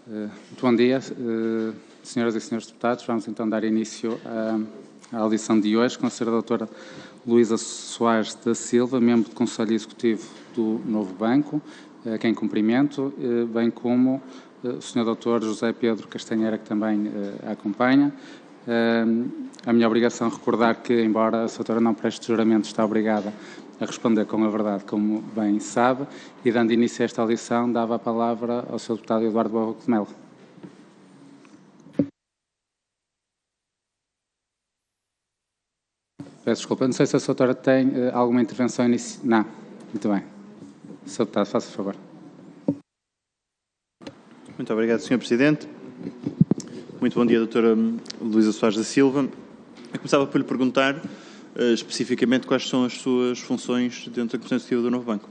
Muito bom dia, senhoras e senhores deputados. Vamos então dar início à audição de hoje com a senhora doutora Luísa Soares da Silva, membro do Conselho Executivo do Novo Banco, a quem cumprimento, bem como o senhor doutor José Pedro Castanheira, que também a acompanha. A minha obrigação é recordar que, embora a senhora não preste juramento, está obrigada a responder com a verdade, como bem sabe, e dando início a esta audição, dava a palavra ao Sr. Deputado Eduardo Barroco de Melo. Peço desculpa, não sei se a senhora tem alguma intervenção inicial. Não. Muito bem. Sr. Deputado, faça favor. Muito obrigado, Sr. Presidente. Muito bom dia, doutora Luísa Soares da Silva. Eu começava por lhe perguntar especificamente quais são as suas funções dentro da Comissão Executiva do Novo Banco.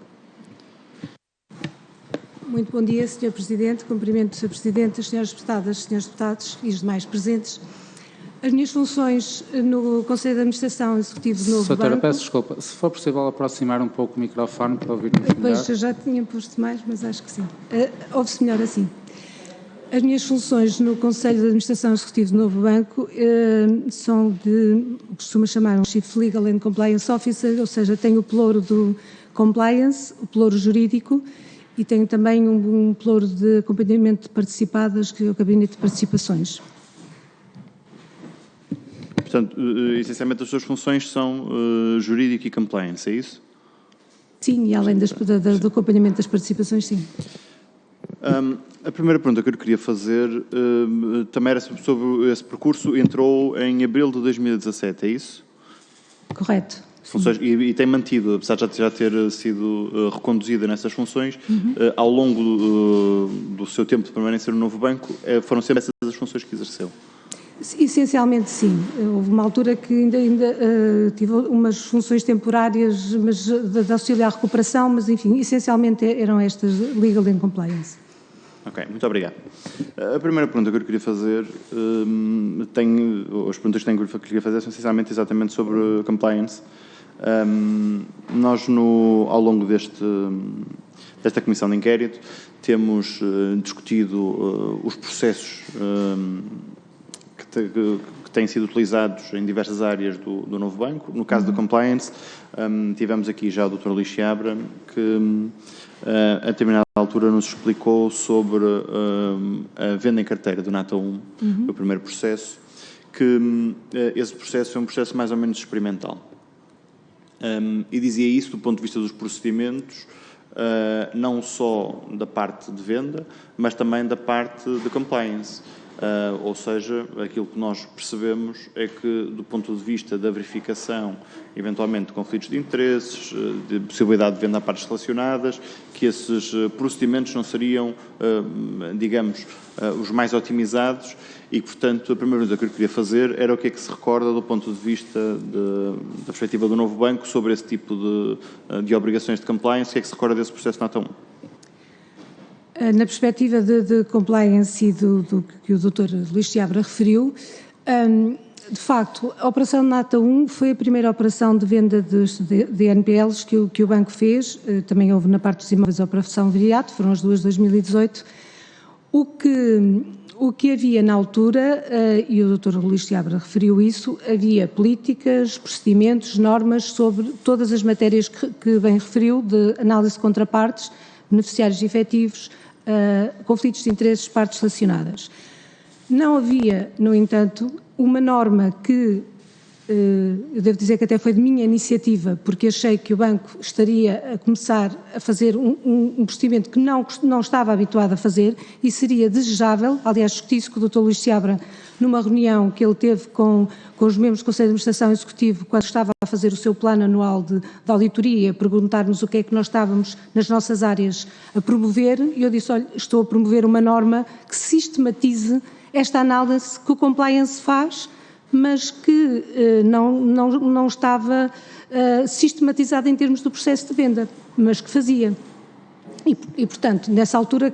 Muito bom dia, Sr. Presidente. Cumprimento o Sr. Presidente, as senhoras deputadas, senhores deputados e os demais presentes. As minhas funções no Conselho de Administração Executivo do Novo Banco... Doutora, peço desculpa. Se for possível aproximar um pouco o microfone para ouvirmos melhor. Pois, eu já tinha posto mais, mas acho que sim. Ouve-se melhor assim. As minhas funções no Conselho de Administração Executivo do Novo Banco são de, o que costuma chamar um Chief Legal and Compliance Officer, ou seja, tenho o pelouro do Compliance, o pelouro jurídico e tenho também um pelouro de acompanhamento de participadas, que é o Gabinete de Participações. Portanto, essencialmente as suas funções são jurídico e compliance, é isso? Sim, e além do acompanhamento das participações, sim. A primeira pergunta que eu queria fazer também era sobre esse percurso. Entrou em abril de 2017, é isso? Correto. Funções, e tem mantido, apesar de já ter sido reconduzida nessas funções, ao longo do seu tempo de permanência no Novo Banco, foram sempre essas as funções que exerceu? Essencialmente sim. Houve uma altura que ainda tive umas funções temporárias, mas de auxílio à recuperação, mas enfim, essencialmente eram estas Legal and Compliance. Ok, muito obrigado. A primeira pergunta que eu queria fazer, as perguntas que eu queria fazer são essencialmente exatamente sobre compliance. Nós, ao longo desta comissão de inquérito, temos discutido os processos que têm sido utilizados em diversas áreas do Novo Banco. No caso da compliance, tivemos aqui já o Dr. Luís Seabra, que a determinada altura nos explicou sobre a venda em carteira do Nata 1, o primeiro processo, que esse processo é um processo mais ou menos experimental. E dizia isso do ponto de vista dos procedimentos, não só da parte de venda, mas também da parte de compliance. Ou seja, aquilo que nós percebemos é que, do ponto de vista da verificação, eventualmente, de conflitos de interesses, de possibilidade de venda a partes relacionadas, que esses procedimentos não seriam, digamos, os mais otimizados e que, portanto, a primeira coisa que eu queria fazer era o que é que se recorda do ponto de vista da perspectiva do Novo Banco sobre esse tipo de obrigações de compliance, o que é que se recorda desse processo Nata 1? Na perspectiva de compliance e do que o Dr. Luís Seabra referiu, de facto, a operação Nata 1 foi a primeira operação de venda de NPLs que o banco fez. Também houve na parte dos imóveis a operação Viriato, foram as duas de 2018. O que havia na altura, e o Dr. Luís Seabra referiu isso, havia políticas, procedimentos, normas sobre todas as matérias que bem referiu, de análise de contrapartes, beneficiários efetivos, conflitos de interesses, partes relacionadas. Não havia, no entanto, uma norma que, eu devo dizer que até foi de minha iniciativa, porque achei que o banco estaria a começar a fazer um procedimento que não estava habituado a fazer e seria desejável. Aliás, discuti isso com o Dr. Luís Seabra numa reunião que ele teve com os membros do Conselho de Administração Executivo quando estava a fazer o seu plano anual de auditoria, a perguntar-nos o que é que nós estávamos nas nossas áreas a promover, e eu disse, olha, estou a promover uma norma que sistematize esta análise que o compliance faz, mas que não estava sistematizada em termos do processo de venda, mas que fazia. E, portanto, nessa altura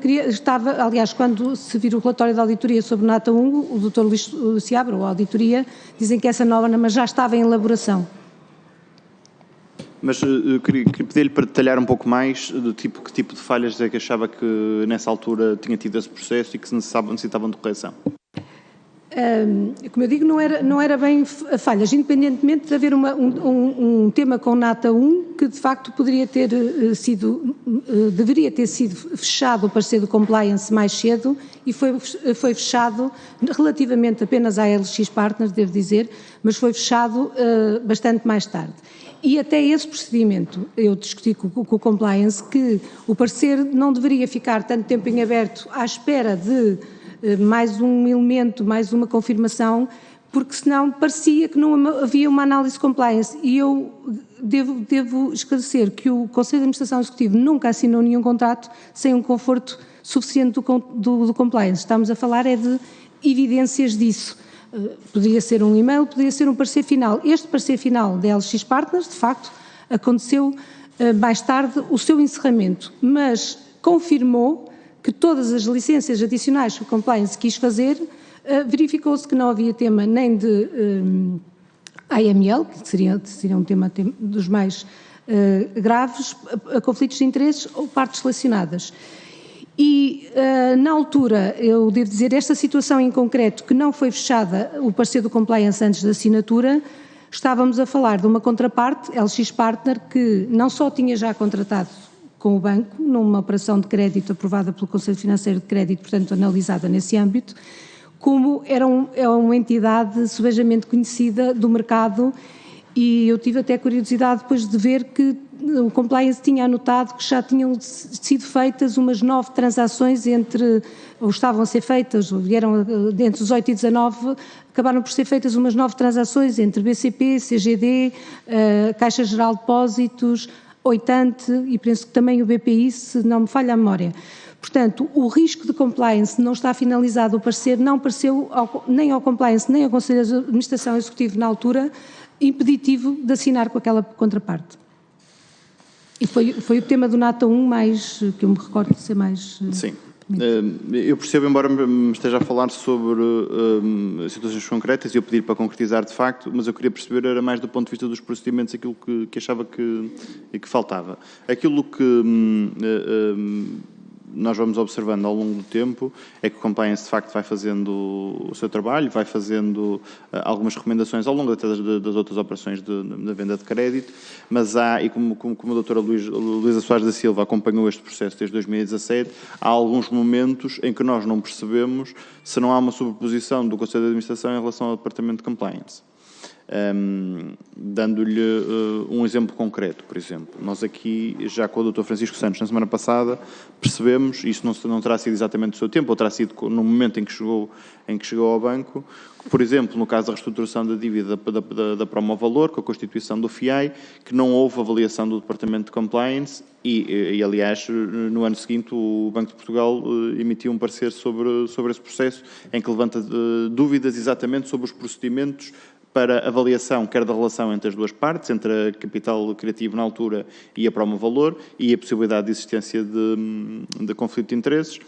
aliás, quando se vir o relatório da auditoria sobre Nata 1, o Dr. Luís Seabra, ou a auditoria, dizem que essa norma já estava em elaboração. Mas queria pedir-lhe para detalhar um pouco mais que tipo de falhas é que achava que nessa altura tinha tido esse processo e que necessitavam de correção. Como eu digo, não era bem falhas, independentemente de haver um tema com nata 1 que de facto deveria ter sido fechado o parecer do compliance mais cedo e foi fechado relativamente apenas à LX Partners, devo dizer, mas foi fechado bastante mais tarde. E até esse procedimento, eu discuti com o compliance que o parecer não deveria ficar tanto tempo em aberto à espera de mais um elemento, mais uma confirmação, porque senão parecia que não havia uma análise de compliance. E eu devo esclarecer que o Conselho de Administração Executivo nunca assinou nenhum contrato sem um conforto suficiente do compliance. Estamos a falar de evidências disso. Poderia ser um e-mail, poderia ser um parecer final. Este parecer final da LX Partners, de facto, aconteceu mais tarde o seu encerramento, mas confirmou que todas as licenças adicionais que o compliance quis fazer, verificou-se que não havia tema nem de AML, que seria um tema dos mais graves, conflitos de interesses ou partes relacionadas. E, na altura, eu devo dizer, esta situação em concreto, que não foi fechada o parecer do compliance antes da assinatura, estávamos a falar de uma contraparte, LX Partner, que não só tinha já contratado com o banco, numa operação de crédito aprovada pelo Conselho Financeiro de Crédito, portanto analisada nesse âmbito, como é uma entidade subejamente conhecida do mercado, e eu tive até curiosidade depois de ver que o compliance tinha anotado que já tinham sido feitas umas 9 transações ou estavam a ser feitas, ou vieram entre os 8 e 19, acabaram por ser feitas umas 9 transações entre BCP, CGD, Caixa Geral de Depósitos, Oitante e penso que também o BPI, se não me falha a memória. Portanto, o risco de compliance não está finalizado, o parecer não pareceu nem ao compliance nem ao Conselho de Administração Executivo na altura impeditivo de assinar com aquela contraparte. E foi o tema do nata 1 mais, que eu me recordo de ser mais... Sim. Eu percebo, embora me esteja a falar sobre situações concretas e eu pedir para concretizar de facto, mas eu queria perceber era mais do ponto de vista dos procedimentos aquilo que achava que faltava. Aquilo que nós vamos observando ao longo do tempo é que o compliance de facto vai fazendo o seu trabalho, vai fazendo algumas recomendações ao longo das outras operações da venda de crédito, mas há, e como a doutora Luísa Soares da Silva acompanhou este processo desde 2017, há alguns momentos em que nós não percebemos se não há uma sobreposição do Conselho de Administração em relação ao Departamento de Compliance. Dando-lhe um exemplo concreto, por exemplo, nós aqui, já com o Dr. Francisco Santos, na semana passada, percebemos, isso não terá sido exatamente o seu tempo, ou terá sido no momento em que chegou ao banco, que, por exemplo, no caso da reestruturação da dívida da Promovalor, com a constituição do FIAI, que não houve avaliação do Departamento de Compliance e aliás, no ano seguinte, o Banco de Portugal emitiu um parecer sobre esse processo, em que levanta dúvidas exatamente sobre os procedimentos para avaliação, quer da relação entre as duas partes, entre a Capital Criativo na altura e a Promovalor, e a possibilidade de existência de conflito de interesses.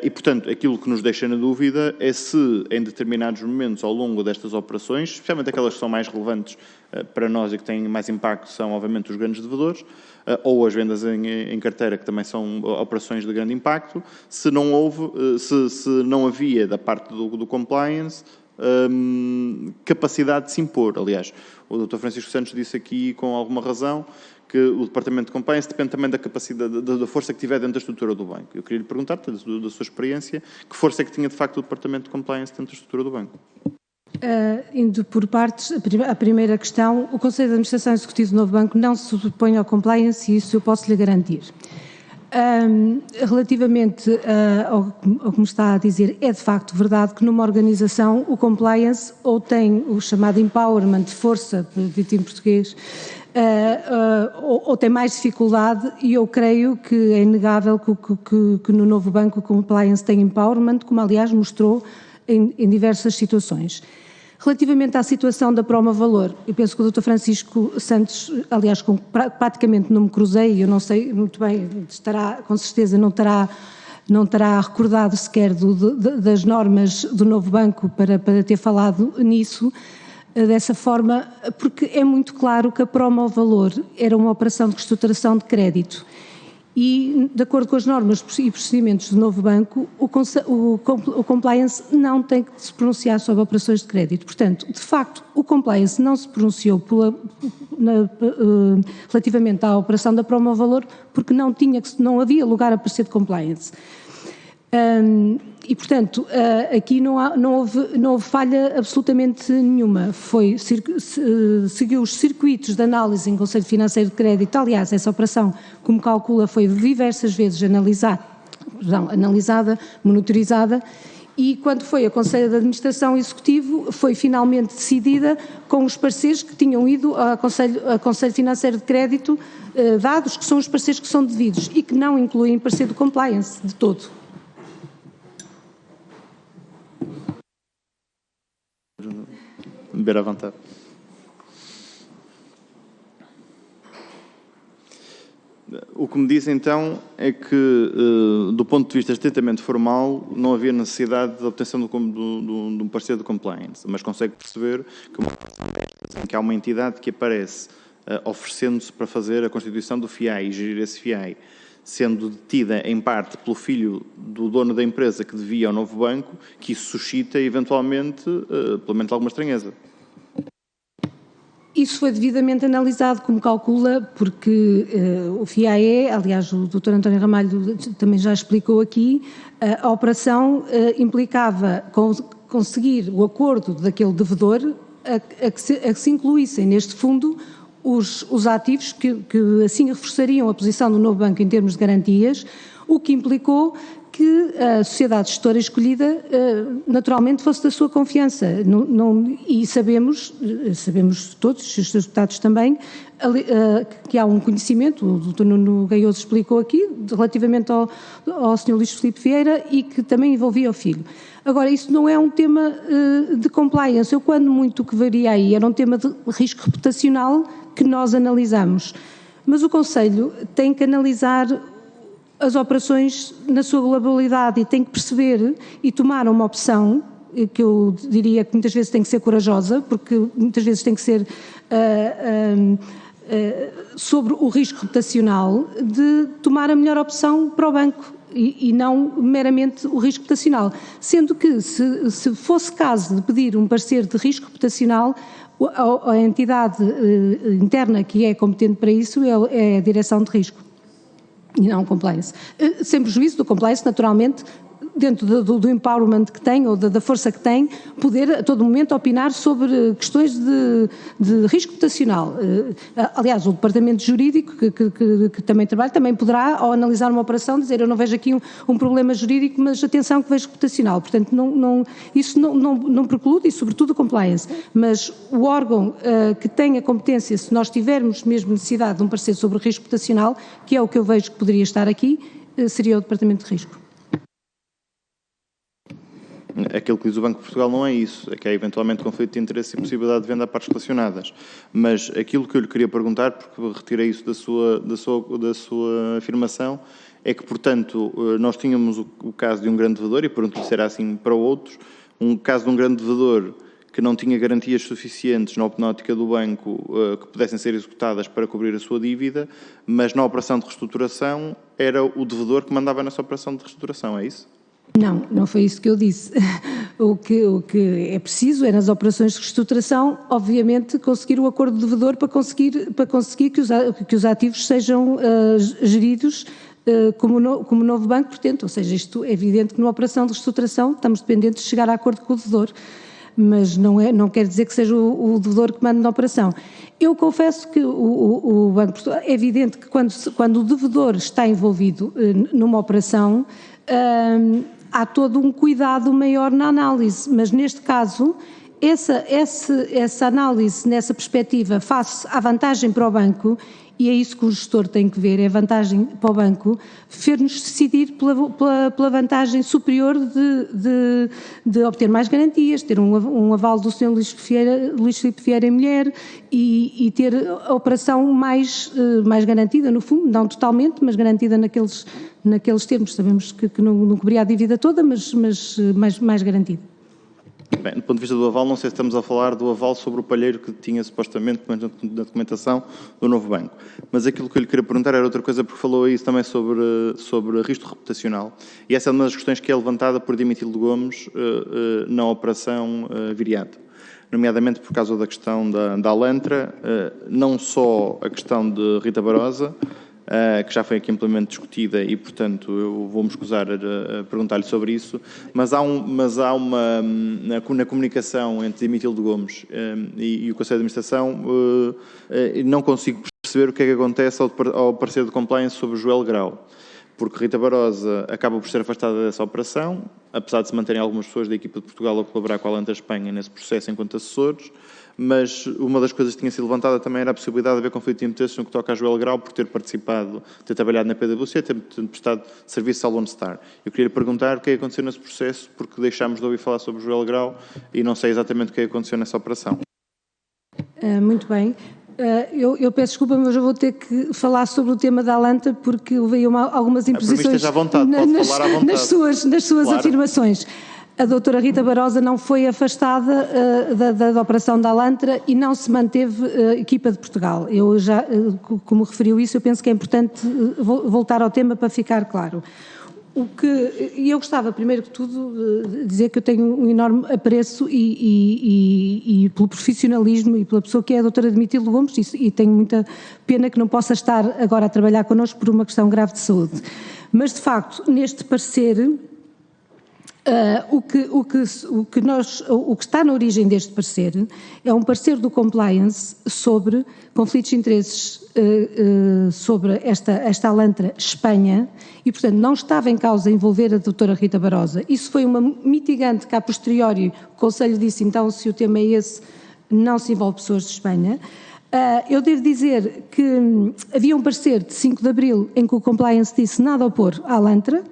E, portanto, aquilo que nos deixa na dúvida é se, em determinados momentos ao longo destas operações, especialmente aquelas que são mais relevantes para nós e que têm mais impacto, são, obviamente, os grandes devedores, ou as vendas em carteira, que também são operações de grande impacto, se não havia, da parte do compliance, capacidade de se impor. Aliás, o Dr. Francisco Santos disse aqui com alguma razão que o Departamento de Compliance depende também da capacidade, da força que tiver dentro da estrutura do banco. Eu queria lhe perguntar, da sua experiência, que força é que tinha de facto o Departamento de Compliance dentro da estrutura do banco? Indo por partes, a primeira questão, o Conselho de Administração Executivo do Novo Banco não se supõe ao compliance e isso eu posso lhe garantir. Relativamente ao que me está a dizer, é de facto verdade que numa organização o compliance ou tem o chamado empowerment, força, dito em português, ou tem mais dificuldade, e eu creio que é inegável que no novo banco o compliance tem empowerment, como aliás mostrou em diversas situações. Relativamente à situação da Promovalor, eu penso que o Dr. Francisco Santos, aliás, praticamente não me cruzei, eu não sei muito bem, com certeza não terá recordado sequer das normas do novo banco para ter falado nisso, dessa forma, porque é muito claro que a Promovalor era uma operação de reestruturação de crédito e, de acordo com as normas e procedimentos do novo banco, o compliance não tem que se pronunciar sobre operações de crédito. Portanto, de facto, o compliance não se pronunciou relativamente à operação da Promovalor porque não havia lugar a parecer de compliance. E, portanto, aqui não houve falha absolutamente nenhuma. Seguiu os circuitos de análise em Conselho Financeiro de Crédito. Aliás, essa operação, como calcula, foi diversas vezes analisada, monitorizada, e quando foi a Conselho de Administração Executivo, foi finalmente decidida com os pareceres que tinham ido a Conselho Financeiro de Crédito, dados que são os pareceres que são devidos e que não incluem parecer do compliance de todo. Beber à vontade. O que me diz então é que, do ponto de vista estritamente formal, não havia necessidade de obtenção de um parecer de compliance, mas consegue perceber que uma operação destas, em que há uma entidade que aparece oferecendo-se para fazer a constituição do FIAI e gerir esse FIAI, sendo detida em parte pelo filho do dono da empresa que devia ao novo banco, que isso suscita eventualmente, pelo menos, alguma estranheza. Isso foi devidamente analisado, como calcula, porque o FIAE, aliás, o Dr. António Ramalho também já explicou aqui, a operação implicava conseguir o acordo daquele devedor a que se incluíssem neste fundo os ativos que assim reforçariam a posição do novo banco em termos de garantias, o que implicou que a sociedade gestora escolhida naturalmente fosse da sua confiança. E sabemos todos, os seus deputados também, que há um conhecimento, o Dr. Nuno Gaioso explicou aqui, relativamente ao Sr. Luís Filipe Vieira e que também envolvia o filho. Agora, isso não é um tema de compliance. Eu, quando muito que varia aí, era um tema de risco reputacional que nós analisamos. Mas o Conselho tem que analisar as operações na sua globalidade e tem que perceber e tomar uma opção, que eu diria que muitas vezes tem que ser corajosa, porque muitas vezes tem que ser sobre o risco reputacional, de tomar a melhor opção para o banco e não meramente o risco reputacional. Sendo que, se fosse caso de pedir um parecer de risco reputacional, a entidade interna que é competente para isso é a Direção de Risco e não compliance. Sem prejuízo do compliance, naturalmente, dentro do empowerment que tem ou da força que tem, poder a todo momento opinar sobre questões de risco reputacional. Aliás, o departamento jurídico que também trabalha, também poderá, ao analisar uma operação, dizer: eu não vejo aqui um problema jurídico, mas atenção que vejo reputacional. Portanto, isso não preclude, e sobretudo o compliance. Mas o órgão que tem a competência, se nós tivermos mesmo necessidade de um parecer sobre risco reputacional, que é o que eu vejo que poderia estar aqui, seria o departamento de risco. Aquilo que diz o Banco de Portugal não é isso, é que há eventualmente conflito de interesse e possibilidade de venda a partes relacionadas. Mas aquilo que eu lhe queria perguntar, porque retirei isso da sua afirmação, é que, portanto, nós tínhamos o caso de um grande devedor, e pergunto-lhe se era assim para outros, um caso de um grande devedor que não tinha garantias suficientes na ótica do banco que pudessem ser executadas para cobrir a sua dívida, mas na operação de reestruturação era o devedor que mandava nessa operação de reestruturação, é isso? Não foi isso que eu disse. O que é preciso é, nas operações de reestruturação, obviamente, conseguir o acordo do devedor para conseguir que os ativos sejam geridos como novo banco, portanto, ou seja, isto é evidente que numa operação de reestruturação estamos dependentes de chegar a acordo com o devedor, mas não quer dizer que seja o devedor que manda na operação. Eu confesso que o Banco de Portugal, é evidente que quando o devedor está envolvido numa operação, há todo um cuidado maior na análise, mas neste caso, essa análise nessa perspectiva face à vantagem para o banco, e é isso que o gestor tem que ver, é a vantagem para o banco, fez-nos decidir pela vantagem superior de obter mais garantias, ter um aval do Sr. Luís Filipe Vieira e mulher e ter a operação mais garantida, no fundo, não totalmente, mas garantida naqueles termos. Sabemos que não cobria a dívida toda, mas mais garantida. Bem, do ponto de vista do aval, não sei se estamos a falar do aval sobre o palheiro que tinha supostamente na documentação do novo banco. Mas aquilo que eu lhe queria perguntar era outra coisa, porque falou isso também sobre risco reputacional. E essa é uma das questões que é levantada por Dimitildo Gomes na operação Viriato. Nomeadamente por causa da questão da Alantra, não só a questão de Rita Barosa, que já foi aqui amplamente discutida e, portanto, eu vou-me escusar a perguntar-lhe sobre isso, mas há uma, na comunicação entre Dimitildo Gomes e o Conselho de Administração, não consigo perceber o que é que acontece ao parecer de compliance sobre o Joel Grau, porque Rita Barosa acaba por ser afastada dessa operação, apesar de se manterem algumas pessoas da equipa de Portugal a colaborar com a Alantra Espanha nesse processo enquanto assessores, mas uma das coisas que tinha sido levantada também era a possibilidade de haver conflito de interesses no que toca a Joel Grau por ter participado, ter trabalhado na PwC, ter prestado serviço ao Lone Star. Eu queria lhe perguntar o que é que aconteceu nesse processo, porque deixámos de ouvir falar sobre o Joel Grau e não sei exatamente o que é que aconteceu nessa operação. Muito bem. Eu peço desculpa, mas eu vou ter que falar sobre o tema da Alantra porque houve algumas imposições esteja à vontade, pode falar à vontade. nas suas Claro. Afirmações. A doutora Rita Barosa não foi afastada da operação da Alantra e não se manteve equipa de Portugal. Eu já, como referiu isso, eu penso que é importante voltar ao tema para ficar claro. E eu gostava, primeiro que tudo, de dizer que eu tenho um enorme apreço e pelo profissionalismo e pela pessoa que é a doutora Dimitildo Gomes e tenho muita pena que não possa estar agora a trabalhar connosco por uma questão grave de saúde. Mas, de facto, neste parecer, o que está na origem deste parecer é um parecer do compliance sobre conflitos de interesses sobre esta Alantra Espanha e, portanto, não estava em causa envolver a doutora Rita Barosa. Isso foi uma mitigante que, a posteriori, o Conselho disse, então, se o tema é esse, não se envolve pessoas de Espanha. Eu devo dizer que havia um parecer de 5 de abril em que o compliance disse nada a opor à Alantra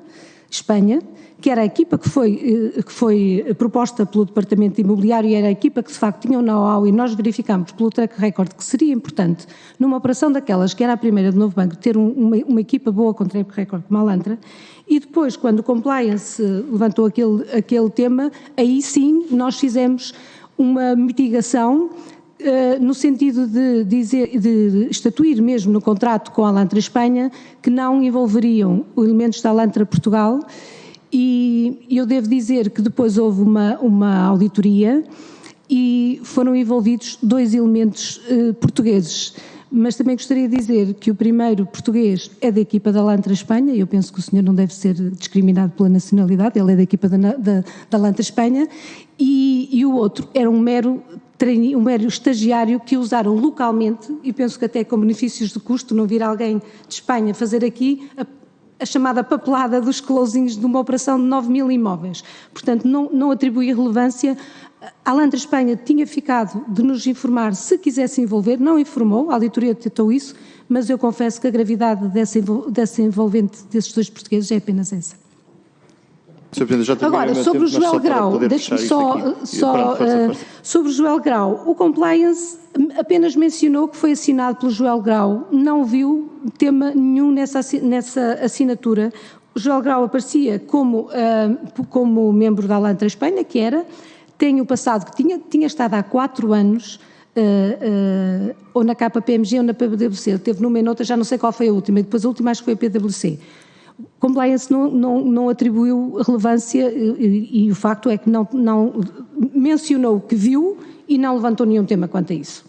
Espanha, que era a equipa que foi proposta pelo Departamento Imobiliário e era a equipa que de facto tinha o know-how e nós verificámos pelo track record que seria importante numa operação daquelas que era a primeira do Novo Banco ter uma equipa boa com track record como a Alantra e depois quando o compliance levantou aquele tema, aí sim nós fizemos uma mitigação no sentido de estatuir mesmo no contrato com a Alantra Espanha que não envolveriam elementos da Alantra Portugal. E eu devo dizer que depois houve uma auditoria e foram envolvidos 2 elementos portugueses, mas também gostaria de dizer que o primeiro português é da equipa da Alantra Espanha, e eu penso que o senhor não deve ser discriminado pela nacionalidade, ele é da equipa da Alantra Espanha, e o outro era um mero estagiário que usaram localmente, e penso que até com benefícios de custo, não vir alguém de Espanha fazer aqui a chamada papelada dos closings de uma operação de 9.000 imóveis. Portanto, não atribui relevância. A Alantra Espanha tinha ficado de nos informar se quisesse envolver, não informou, a auditoria tentou isso, mas eu confesso que a gravidade dessa envolvente desses 2 portugueses é apenas essa. Agora, sobre o Joel Grau, deixe-me sobre o Joel Grau, o compliance apenas mencionou que foi assinado pelo Joel Grau, não viu tema nenhum nessa assinatura. O Joel Grau aparecia como membro da Alantra Espanha, que tem o passado que tinha estado há 4 anos, ou na KPMG ou na PwC, teve numa e noutra, já não sei qual foi a última, e depois a última acho que foi a PwC. Compliance não atribuiu relevância e o facto é que não mencionou que viu e não levantou nenhum tema quanto a isso.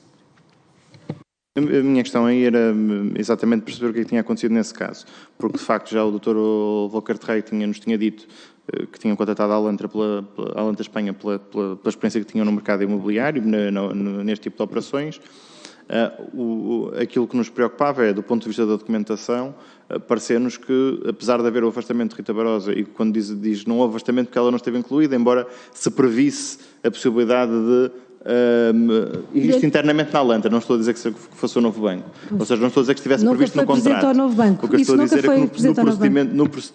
A minha questão aí era exatamente perceber o que é que tinha acontecido nesse caso, porque de facto já o Dr. Volker Terrey nos tinha dito que tinham contratado a Alantra Espanha pela experiência que tinham no mercado imobiliário, neste tipo de operações. Aquilo que nos preocupava é, do ponto de vista da documentação, parecer-nos que, apesar de haver o afastamento de Rita Barosa, e quando diz não houve afastamento porque ela não esteve incluída, embora se previsse a possibilidade de Isto internamente na Alantra, não estou a dizer que fosse o novo banco. Ou seja, não estou a dizer que estivesse previsto no contrato. Ao novo banco. O que eu estou a dizer é que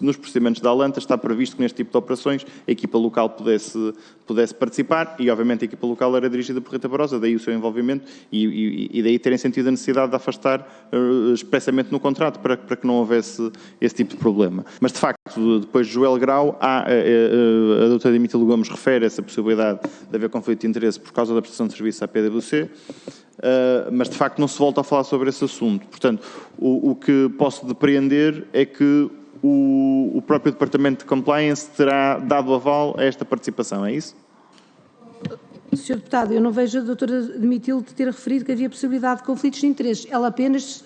nos nos procedimentos da Alantra está previsto que neste tipo de operações a equipa local pudesse participar e, obviamente, a equipa local era dirigida por Rita Barosa, daí o seu envolvimento e daí terem sentido a necessidade de afastar expressamente no contrato para que não houvesse esse tipo de problema. Mas, de facto, depois de Joel Grau, a doutora Dimitil Gomes refere essa possibilidade de haver conflito de interesse por causa da prestação de serviço à PwC, mas de facto não se volta a falar sobre esse assunto. Portanto, o que posso depreender é que o próprio Departamento de Compliance terá dado aval a esta participação, é isso? Sr. Deputado, eu não vejo a doutora Dimitil de ter referido que havia possibilidade de conflitos de interesses. Ela apenas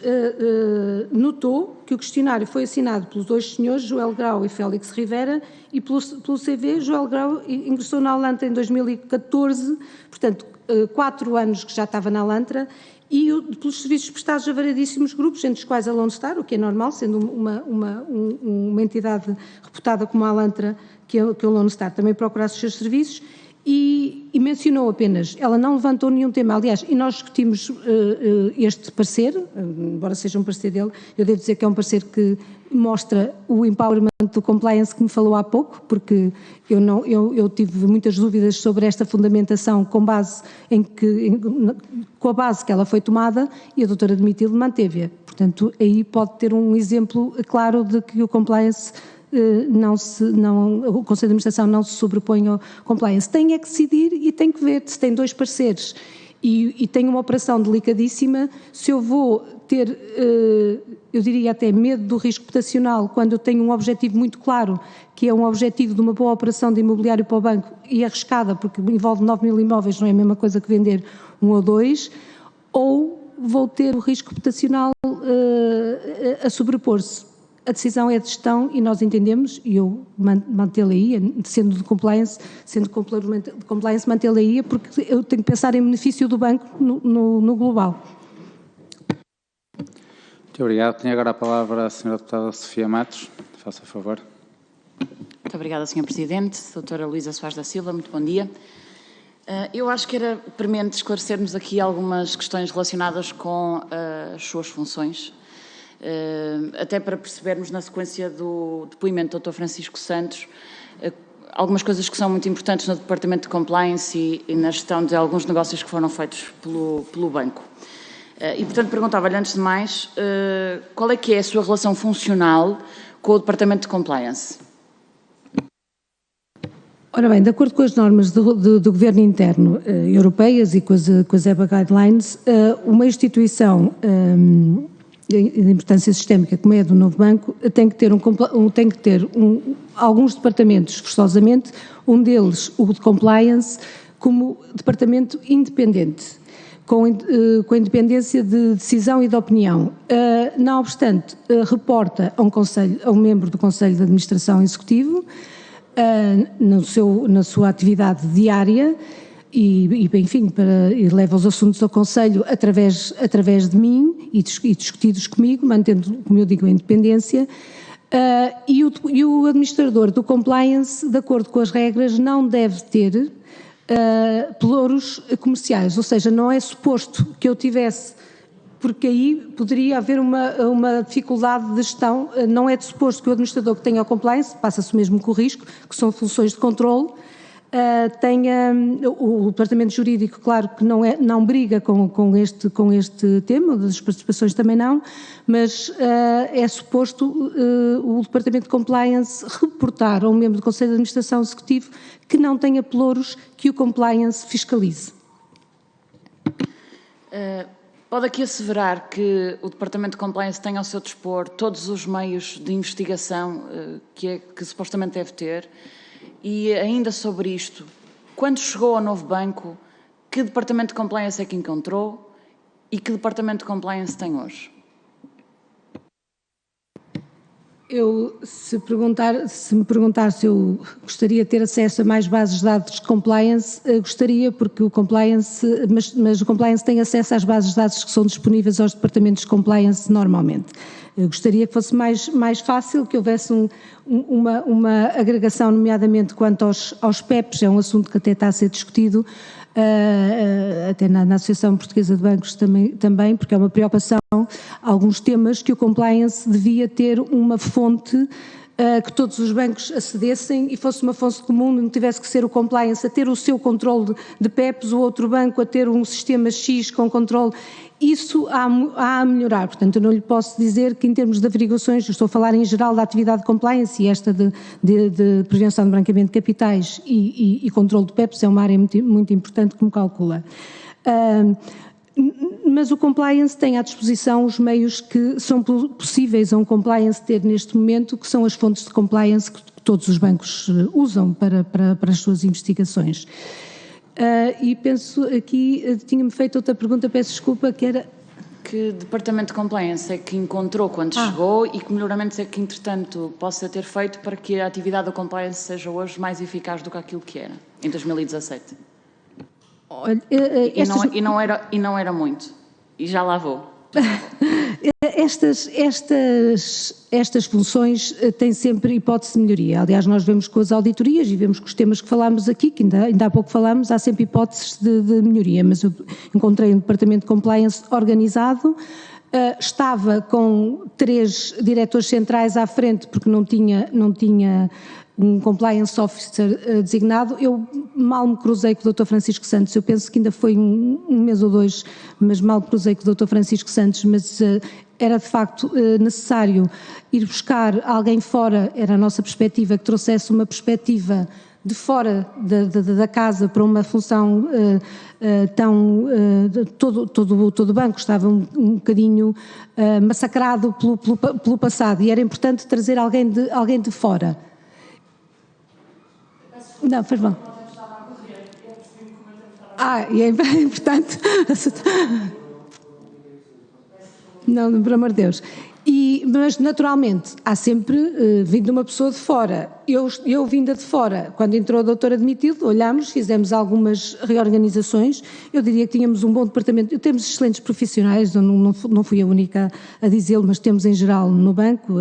notou que o questionário foi assinado pelos dois senhores, Joel Grau e Félix Rivera, e pelo CV, Joel Grau ingressou na Alantra em 2014, portanto, 4 anos que já estava na Alantra, e pelos serviços prestados a variedíssimos grupos, entre os quais a Lone Star, o que é normal, sendo uma entidade reputada como a Alantra, que o Lone Star também procurasse os seus serviços, e mencionou apenas, ela não levantou nenhum tema, aliás, e nós discutimos este parecer, embora seja um parecer dele, eu devo dizer que é um parecer que mostra o empowerment do compliance que me falou há pouco, porque eu tive muitas dúvidas sobre esta fundamentação com a base que ela foi tomada e a doutora Dimitil manteve-a. Portanto, aí pode ter um exemplo claro de que o compliance o Conselho de Administração não se sobrepõe ao compliance. Tem é que decidir e tem que ver se tem 2 parceiros e tem uma operação delicadíssima, se eu vou ter, eu diria até medo do risco reputacional, quando eu tenho um objetivo muito claro, que é um objetivo de uma boa operação de imobiliário para o banco e arriscada, porque envolve 9.000 imóveis, não é a mesma coisa que vender 1 ou 2, ou vou ter o risco reputacional a sobrepor-se. A decisão é de gestão e nós entendemos, e eu mantê-la aí, sendo de compliance, mantê-la aí, porque eu tenho que pensar em benefício do banco no global. Muito obrigado. Tenho agora a palavra a senhora deputada Sofia Matos. Faça favor. Muito obrigada, Sr. Presidente. Doutora Luísa Soares da Silva, muito bom dia. Eu acho que era premente esclarecermos aqui algumas questões relacionadas com as suas funções, até para percebermos na sequência do depoimento do Dr. Francisco Santos algumas coisas que são muito importantes no Departamento de Compliance e na gestão de alguns negócios que foram feitos pelo banco. E, portanto, perguntava-lhe antes de mais qual é que é a sua relação funcional com o Departamento de Compliance? Ora bem, de acordo com as normas do Governo Interno europeias e com as EBA Guidelines, uma instituição de importância sistémica, como é a do novo banco, tem que ter, alguns departamentos, forçosamente, um deles, o de compliance, como departamento independente, com independência de decisão e de opinião. Não obstante, reporta a um membro do Conselho de Administração Executivo, na sua atividade diária, e leva os assuntos ao Conselho através de mim e discutidos comigo, mantendo, como eu digo, a independência, e o administrador do compliance, de acordo com as regras, não deve ter pelouros comerciais, ou seja, não é suposto que eu tivesse, porque aí poderia haver uma dificuldade de gestão, não é de suposto que o administrador que tenha o compliance, passa-se mesmo com o risco, que são funções de controle, tenha o departamento jurídico, claro que não briga com este tema, das participações também não, mas é suposto o departamento de compliance reportar a um membro do Conselho de Administração Executivo que não tenha pelouros que o compliance fiscalize. Pode aqui asseverar que o Departamento de Compliance tem ao seu dispor todos os meios de investigação que supostamente deve ter. E ainda sobre isto, quando chegou ao novo banco, que Departamento de Compliance é que encontrou e que Departamento de Compliance tem hoje? Se me perguntar se eu gostaria de ter acesso a mais bases de dados de compliance, gostaria, porque o compliance, mas o compliance tem acesso às bases de dados que são disponíveis aos departamentos de compliance normalmente. Eu gostaria que fosse mais fácil, que houvesse uma agregação, nomeadamente quanto aos PEPs, é um assunto que até está a ser discutido, até na Associação Portuguesa de Bancos também, porque é uma preocupação, alguns temas que o compliance devia ter uma fonte que todos os bancos acedessem e fosse uma fonte comum, não tivesse que ser o compliance a ter o seu controle de PEPs, o outro banco a ter um sistema X com controle. Isso há a melhorar, portanto eu não lhe posso dizer que em termos de averiguações, eu estou a falar em geral da atividade de compliance e esta de prevenção de branqueamento de capitais e controle de PEPs é uma área muito importante que me calcula. Mas o compliance tem à disposição os meios que são possíveis a um compliance ter neste momento, que são as fontes de compliance que todos os bancos usam para as suas investigações. E penso aqui, tinha-me feito outra pergunta, peço desculpa, que era... Que departamento de compliance é que encontrou quando chegou e que melhoramentos é que, entretanto, possa ter feito para que a atividade da compliance seja hoje mais eficaz do que aquilo que era, em 2017? Olha, e não era muito. E já lá vou. Estas funções têm sempre hipótese de melhoria. Aliás, nós vemos com as auditorias e vemos com os temas que falámos aqui, que ainda há pouco falámos, há sempre hipóteses de melhoria, mas eu encontrei um departamento de compliance organizado, estava com 3 diretores centrais à frente porque não tinha um compliance officer designado. Eu mal me cruzei com o Dr. Francisco Santos, eu penso que ainda foi um mês ou 2, mas mal me cruzei com o Dr. Francisco Santos, mas era de facto necessário ir buscar alguém fora, era a nossa perspectiva, que trouxesse uma perspectiva de fora da casa para uma função todo o banco estava um bocadinho massacrado pelo passado e era importante trazer alguém de fora. Não, faz mal. E é importante. Não, por amor de Deus. Mas, naturalmente, há sempre vindo uma pessoa de fora. Eu vinda de fora, quando entrou a doutora Admitilde, olhámos, fizemos algumas reorganizações. Eu diria que tínhamos um bom departamento. Temos excelentes profissionais, eu não fui a única a dizê-lo, mas temos em geral no banco.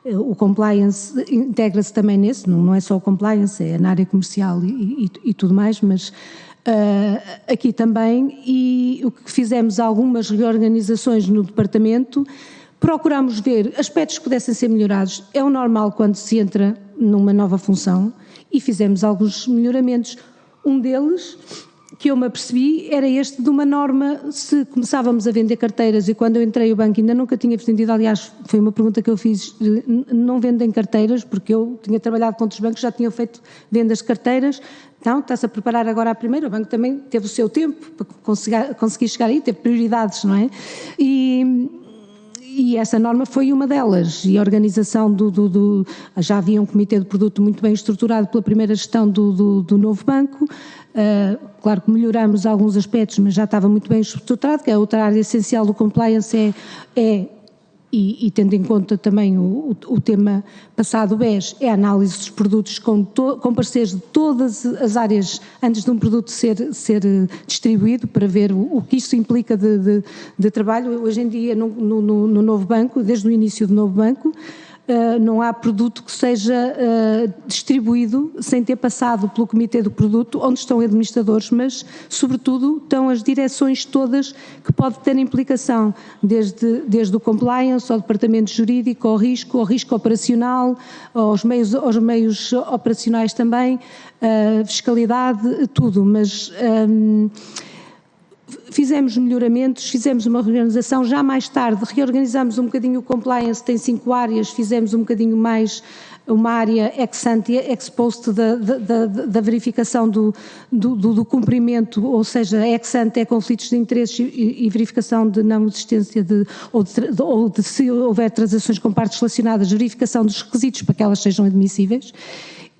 O compliance integra-se também nesse, não é só o compliance, é na área comercial e tudo mais, mas aqui também, e o que fizemos algumas reorganizações no departamento, procuramos ver aspectos que pudessem ser melhorados, é o normal quando se entra numa nova função, e fizemos alguns melhoramentos. Um deles, que eu me apercebi, era este de uma norma, se começávamos a vender carteiras, e quando eu entrei o banco ainda nunca tinha vendido, aliás, foi uma pergunta que eu fiz, não vendem carteiras, porque eu tinha trabalhado com outros bancos, já tinham feito vendas de carteiras, então está-se a preparar agora à primeira, o banco também teve o seu tempo para conseguir chegar aí, teve prioridades, não é? E essa norma foi uma delas, e a organização já havia um comitê de produto muito bem estruturado pela primeira gestão do novo banco, claro que melhoramos alguns aspectos, mas já estava muito bem estruturado, que é outra área essencial do compliance, e tendo em conta também o tema passado BES, é a análise dos produtos com parceiros de todas as áreas antes de um produto ser distribuído, para ver o que isso implica de trabalho. Hoje em dia, no novo banco, desde o início do novo banco, não há produto que seja distribuído sem ter passado pelo comitê do produto, onde estão administradores, mas, sobretudo, estão as direções todas que podem ter implicação, desde o compliance, ao departamento jurídico, ao risco operacional, aos meios operacionais também, fiscalidade, tudo, mas... Fizemos melhoramentos, fizemos uma reorganização, já mais tarde reorganizamos um bocadinho o compliance, tem 5 áreas, fizemos um bocadinho mais uma área ex ante, ex post da verificação do cumprimento, ou seja, ex ante é conflitos de interesses e verificação de não existência ou de se houver transações com partes relacionadas, verificação dos requisitos para que elas sejam admissíveis.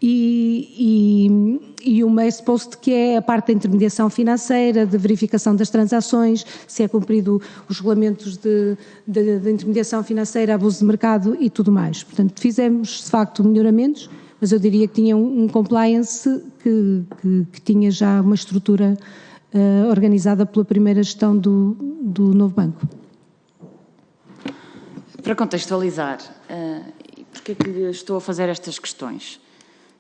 E uma ex post, que é a parte da intermediação financeira, de verificação das transações, se é cumprido os regulamentos de intermediação financeira, abuso de mercado e tudo mais. Portanto, fizemos de facto melhoramentos, mas eu diria que tinha um compliance que tinha já uma estrutura organizada pela primeira gestão do novo banco. para contextualizar, porque é que lhe estou a fazer estas questões?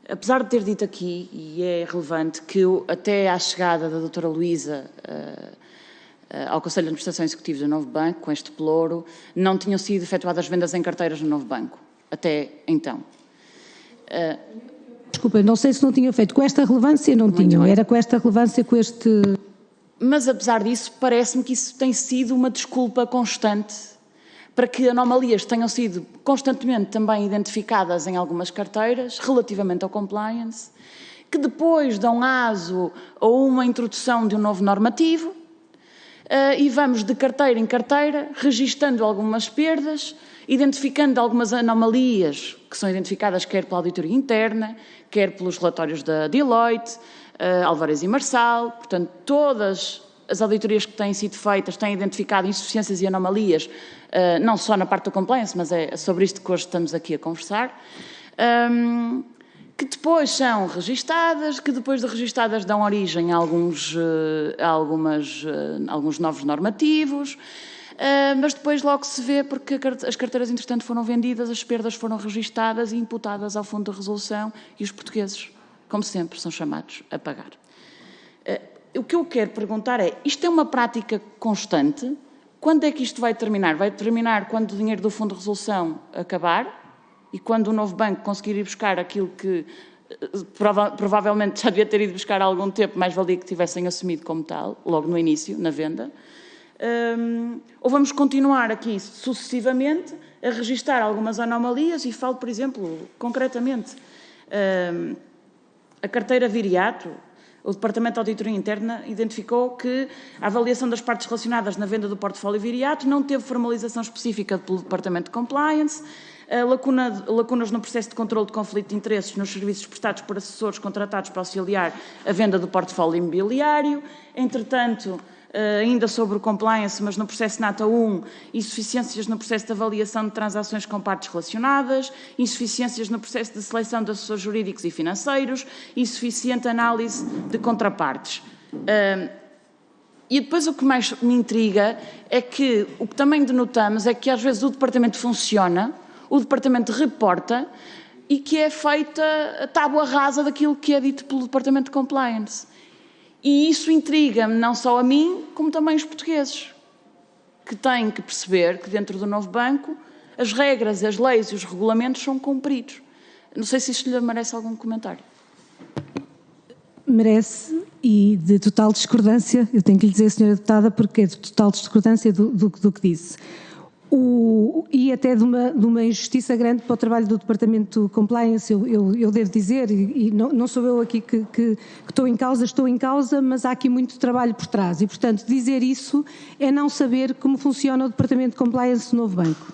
Apesar de ter dito aqui, e é relevante, que até à chegada da doutora Luísa ao Conselho de Administração Executiva do Novo Banco, com este pelouro, não tinham sido efetuadas vendas em carteiras no Novo Banco, até então. Desculpa, não sei se não tinha feito com esta relevância, não tinham, era com esta relevância, com este... Mas, apesar disso, parece-me que isso tem sido uma desculpa constante para que anomalias tenham sido constantemente também identificadas em algumas carteiras, relativamente ao compliance, que depois dão aso a uma introdução de um novo normativo, e vamos de carteira em carteira, registando algumas perdas, identificando algumas anomalias que são identificadas quer pela auditoria interna, quer pelos relatórios da Deloitte, Alvarez e Marçal. Portanto, todas as auditorias que têm sido feitas têm identificado insuficiências e anomalias, não só na parte do compliance, mas é sobre isto que hoje estamos aqui a conversar, que depois são registadas, que depois de registadas dão origem a alguns novos normativos, mas depois logo se vê, porque as carteiras, entretanto, foram vendidas, as perdas foram registadas e imputadas ao Fundo de Resolução e os portugueses, como sempre, são chamados a pagar. O que eu quero perguntar é, isto é uma prática constante? Quando é que isto vai terminar? Vai terminar quando o dinheiro do Fundo de Resolução acabar e quando o novo banco conseguir ir buscar aquilo que provavelmente já devia ter ido buscar há algum tempo, mais valia que tivessem assumido como tal, logo no início, na venda? Ou vamos continuar aqui sucessivamente a registar algumas anomalias e falo, por exemplo, concretamente, a carteira Viriato. O Departamento de Auditoria Interna identificou que a avaliação das partes relacionadas na venda do portfólio Viriato não teve formalização específica pelo Departamento de Compliance, lacunas no processo de controle de conflito de interesses nos serviços prestados por assessores contratados para auxiliar a venda do portfólio imobiliário. Entretanto, ainda sobre o compliance, mas no processo NATA 1, insuficiências no processo de avaliação de transações com partes relacionadas, insuficiências no processo de seleção de assessores jurídicos e financeiros, insuficiente análise de contrapartes. E depois o que mais me intriga é que o que também denotamos é que às vezes o departamento funciona, o departamento reporta e que é feita a tábua rasa daquilo que é dito pelo departamento de compliance. E isso intriga-me não só a mim, como também os portugueses, que têm que perceber que dentro do novo banco as regras, as leis e os regulamentos são cumpridos. Não sei se isto lhe merece algum comentário. Merece, e de total discordância, eu tenho que lhe dizer, Sra. Deputada, porque é de total discordância do que disse. E até de uma injustiça grande para o trabalho do Departamento de Compliance, eu devo dizer, e não sou eu aqui que estou em causa, mas há aqui muito trabalho por trás, e portanto dizer isso é não saber como funciona o Departamento de Compliance do Novo Banco.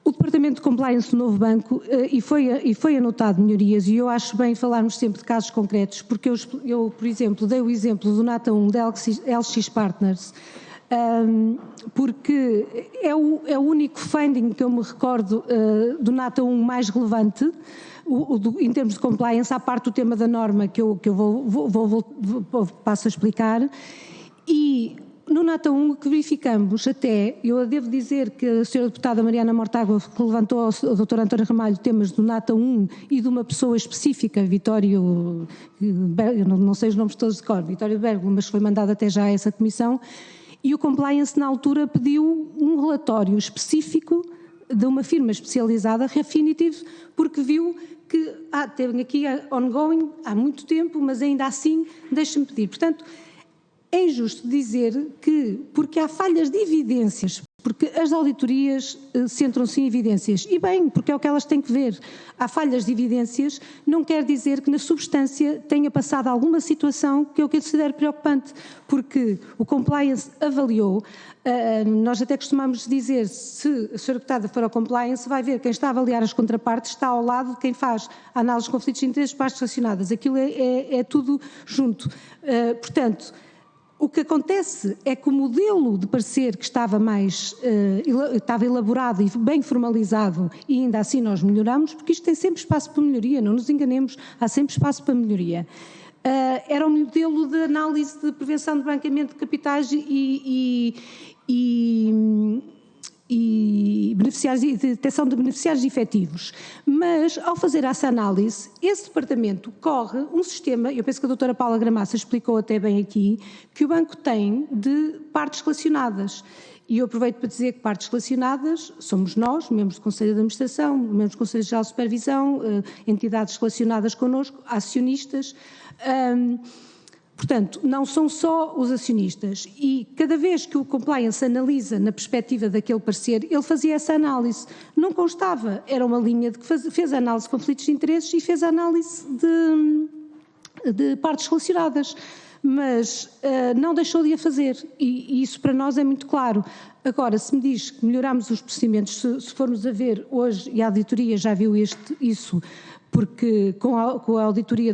O Departamento de Compliance do Novo Banco, e foi anotado melhorias, e eu acho bem falarmos sempre de casos concretos, porque eu por exemplo, dei o exemplo do NATA 1 da LX Partners, porque é o único finding que eu me recordo do NATA 1 mais relevante, em termos de compliance, à parte do tema da norma que eu passo a explicar, e no NATA 1 que verificamos até, eu devo dizer que a Sra. Deputada Mariana Mortágua levantou ao Dr. António Ramalho temas do NATA 1 e de uma pessoa específica, Vitório, eu não sei os nomes todos de cor, Vitório Bergo, mas foi mandado até já a essa comissão, e o compliance na altura pediu um relatório específico de uma firma especializada, Refinitiv, porque viu que teve aqui ongoing há muito tempo, mas ainda assim deixa-me pedir. Portanto, é injusto dizer que, porque há falhas de evidências, porque as auditorias centram-se em evidências, e bem, porque é o que elas têm que ver. Há falhas de evidências, não quer dizer que na substância tenha passado alguma situação que eu considero preocupante, porque o compliance avaliou, nós até costumamos dizer, se a Sra. Deputada for ao compliance, vai ver quem está a avaliar as contrapartes, está ao lado de quem faz a análise de conflitos de interesses, partes relacionadas, aquilo é tudo junto. Portanto, o que acontece é que o modelo de parecer que estava estava elaborado e bem formalizado, e ainda assim nós melhoramos, porque isto tem sempre espaço para melhoria, não nos enganemos, há sempre espaço para melhoria. Era um modelo de análise de prevenção de branqueamento de capitais e detecção de beneficiários efetivos. Mas, ao fazer essa análise, esse departamento corre um sistema, eu penso que a doutora Paula Gramassa explicou até bem aqui, que o banco tem de partes relacionadas. E eu aproveito para dizer que partes relacionadas somos nós, membros do Conselho de Administração, membros do Conselho Geral de Supervisão, entidades relacionadas connosco, acionistas. Portanto, não são só os acionistas, e cada vez que o compliance analisa na perspectiva daquele parecer, ele fazia essa análise. Não constava, era uma linha de que fez a análise de conflitos de interesses e fez a análise de partes relacionadas, mas não deixou de a fazer, e isso para nós é muito claro. Agora, se me diz que melhoramos os procedimentos, se formos a ver hoje, e a auditoria já viu isso, porque com a auditoria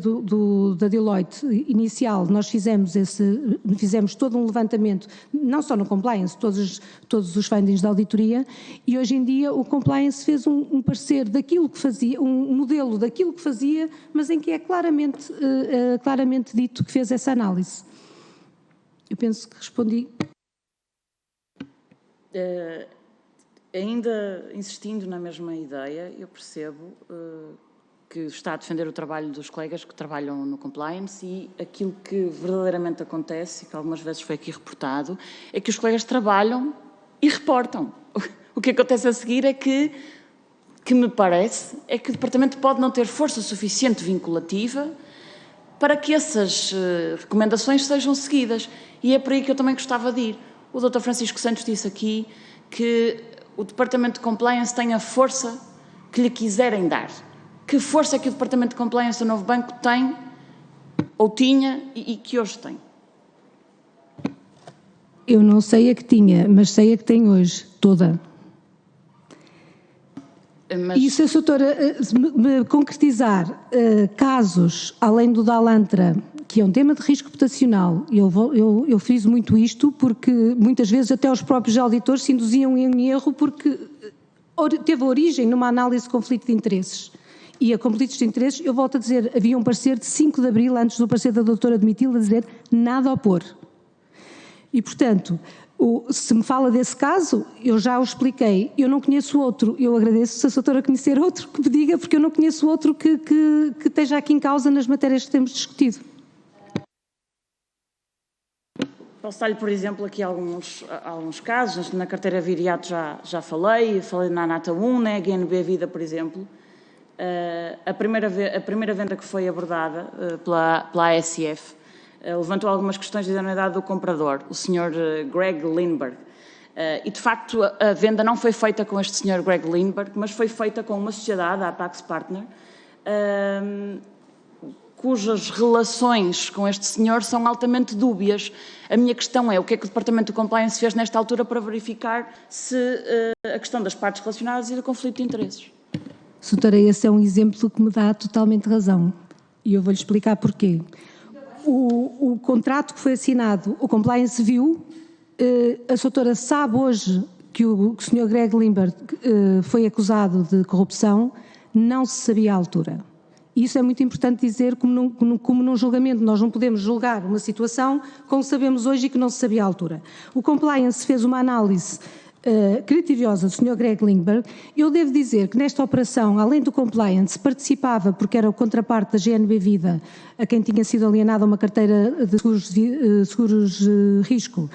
da Deloitte inicial nós fizemos todo um levantamento, não só no compliance, todos os findings da auditoria, e hoje em dia o compliance fez um parecer daquilo que fazia, um modelo daquilo que fazia, mas em que é claramente dito que fez essa análise. Eu penso que respondi. Ainda insistindo na mesma ideia, eu percebo que está a defender o trabalho dos colegas que trabalham no compliance, e aquilo que verdadeiramente acontece, e que algumas vezes foi aqui reportado, é que os colegas trabalham e reportam. O que acontece a seguir é que me parece, é que o Departamento pode não ter força suficiente vinculativa para que essas recomendações sejam seguidas. E é por aí que eu também gostava de ir. O Dr. Francisco Santos disse aqui que o Departamento de Compliance tem a força que lhe quiserem dar. Que força é que o Departamento de Compliance do Novo Banco tem, ou tinha, e que hoje tem? Eu não sei a que tinha, mas sei a que tem hoje, toda. E se a doutora me concretizar casos, além do da Alantra, que é um tema de risco reputacional, eu friso muito isto porque muitas vezes até os próprios auditores se induziam em erro porque teve origem numa análise de conflito de interesses. E a conflitos de interesses, eu volto a dizer, havia um parecer de 5 de abril, antes do parecer da doutora Domitila, a dizer nada a opor. E, portanto, se me fala desse caso, eu já o expliquei, eu não conheço outro, eu agradeço se a doutora conhecer outro, que me diga, porque eu não conheço outro que esteja aqui em causa nas matérias que temos discutido. Posso dar-lhe, por exemplo, aqui alguns casos, na carteira Viriato já falei na Anata 1, na GNB Vida, por exemplo. A primeira venda que foi abordada pela ASF levantou algumas questões de idoneidade do comprador, o Sr. Greg Lindbergh. E, de facto, a venda não foi feita com este Sr. Greg Lindbergh, mas foi feita com uma sociedade, a Apax Partner, cujas relações com este senhor são altamente dúbias. A minha questão é o que é que o Departamento de Compliance fez nesta altura para verificar se a questão das partes relacionadas e do conflito de interesses? Doutora, esse é um exemplo que me dá totalmente razão, e eu vou-lhe explicar porquê. O contrato que foi assinado, o compliance viu, a doutora sabe hoje que o Sr. Greg Lindbergh foi acusado de corrupção, não se sabia à altura. E isso é muito importante dizer, como num julgamento nós não podemos julgar uma situação como sabemos hoje e que não se sabia à altura. O compliance fez uma análise criteriosa do Sr. Greg Lindbergh. Eu devo dizer que nesta operação, além do compliance, participava, porque era o contraparte da GNB Vida, a quem tinha sido alienada uma carteira de seguros risco,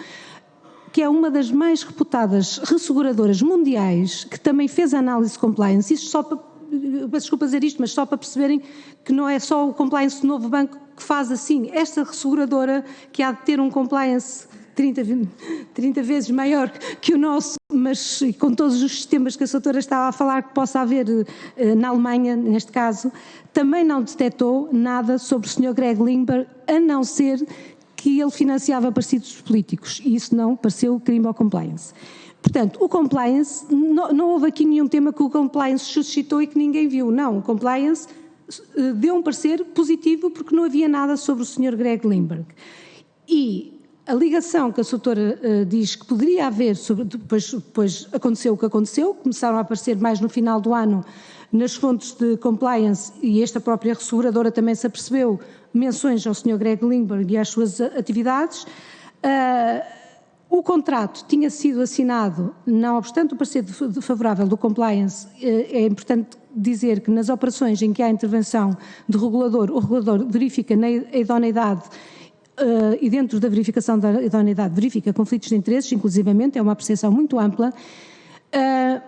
que é uma das mais reputadas resseguradoras mundiais, que também fez a análise de compliance. Isto só para, peço desculpa dizer isto, mas só para perceberem que não é só o compliance do Novo Banco que faz assim. Esta resseguradora, que há de ter um compliance 30 vezes maior que o nosso, mas com todos os sistemas que a doutora estava a falar que possa haver na Alemanha, neste caso, também não detectou nada sobre o Sr. Greg Lindbergh, a não ser que ele financiava partidos políticos, e isso não pareceu crime ao compliance. Portanto, o compliance, não houve aqui nenhum tema que o compliance suscitou e que ninguém viu, não, o compliance deu um parecer positivo porque não havia nada sobre o Sr. Greg Lindbergh. E a ligação que a doutora diz que poderia haver, depois aconteceu o que aconteceu, começaram a aparecer mais no final do ano nas fontes de compliance, e esta própria resseguradora também se apercebeu, menções ao Sr. Greg Lindbergh e às suas atividades. O contrato tinha sido assinado, não obstante o parecer favorável do compliance, é importante dizer que nas operações em que há intervenção de regulador, o regulador verifica na idoneidade e dentro da verificação da idoneidade verifica conflitos de interesses, inclusivamente, é uma apreciação muito ampla.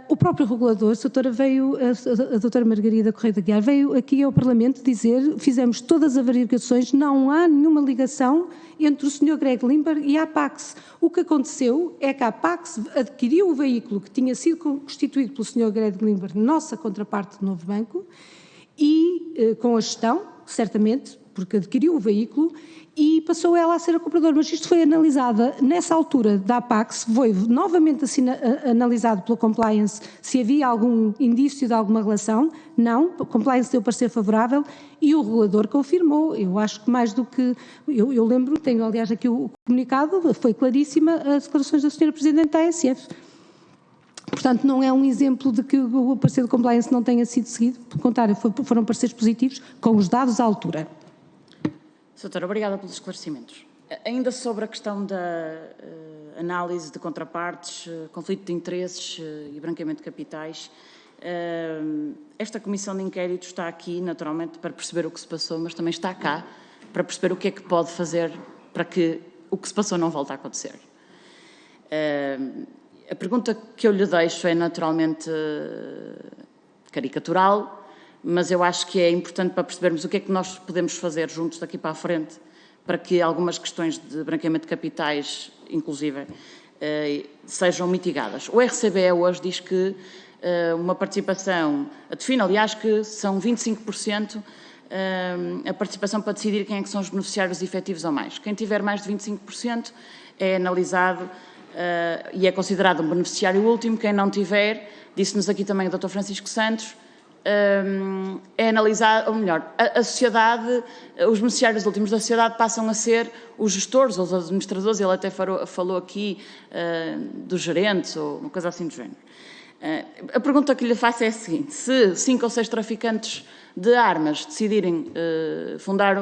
O próprio regulador, a doutora Margarida Correia de Aguiar, veio aqui ao Parlamento dizer, fizemos todas as verificações, não há nenhuma ligação entre o Sr. Greg Limber e a Apax. O que aconteceu é que a Apax adquiriu o veículo que tinha sido constituído pelo Sr. Greg Limber, nossa contraparte do Novo Banco, e com a gestão, certamente, porque adquiriu o veículo, e passou ela a ser a compradora, mas isto foi analisada nessa altura da Apax, foi novamente analisado pelo compliance se havia algum indício de alguma relação, não, o compliance deu parecer favorável e o regulador confirmou. Eu acho que mais do que, eu lembro, tenho aliás aqui o comunicado, foi claríssima as declarações da Sra. Presidente da ASF. Portanto, não é um exemplo de que o parecer de compliance não tenha sido seguido, pelo contrário, foram pareceres positivos com os dados à altura. Doutora, obrigada pelos esclarecimentos. Ainda sobre a questão da análise de contrapartes, conflito de interesses e branqueamento de capitais, esta comissão de inquérito está aqui, naturalmente, para perceber o que se passou, mas também está cá para perceber o que é que pode fazer para que o que se passou não volte a acontecer. A pergunta que eu lhe deixo é naturalmente caricatural, mas eu acho que é importante para percebermos o que é que nós podemos fazer juntos daqui para a frente para que algumas questões de branqueamento de capitais, inclusive, sejam mitigadas. O RCBE hoje diz que uma participação, define aliás que são 25% a participação para decidir quem é que são os beneficiários efetivos ou mais. Quem tiver mais de 25% é analisado e é considerado um beneficiário último. Quem não tiver, disse-nos aqui também o Dr. Francisco Santos, é analisado, ou melhor, a sociedade, os beneficiários últimos da sociedade passam a ser os gestores ou os administradores, ele até falou aqui dos gerentes ou uma coisa assim do género. A pergunta que lhe faço é a seguinte: se 5 ou 6 traficantes de armas decidirem fundar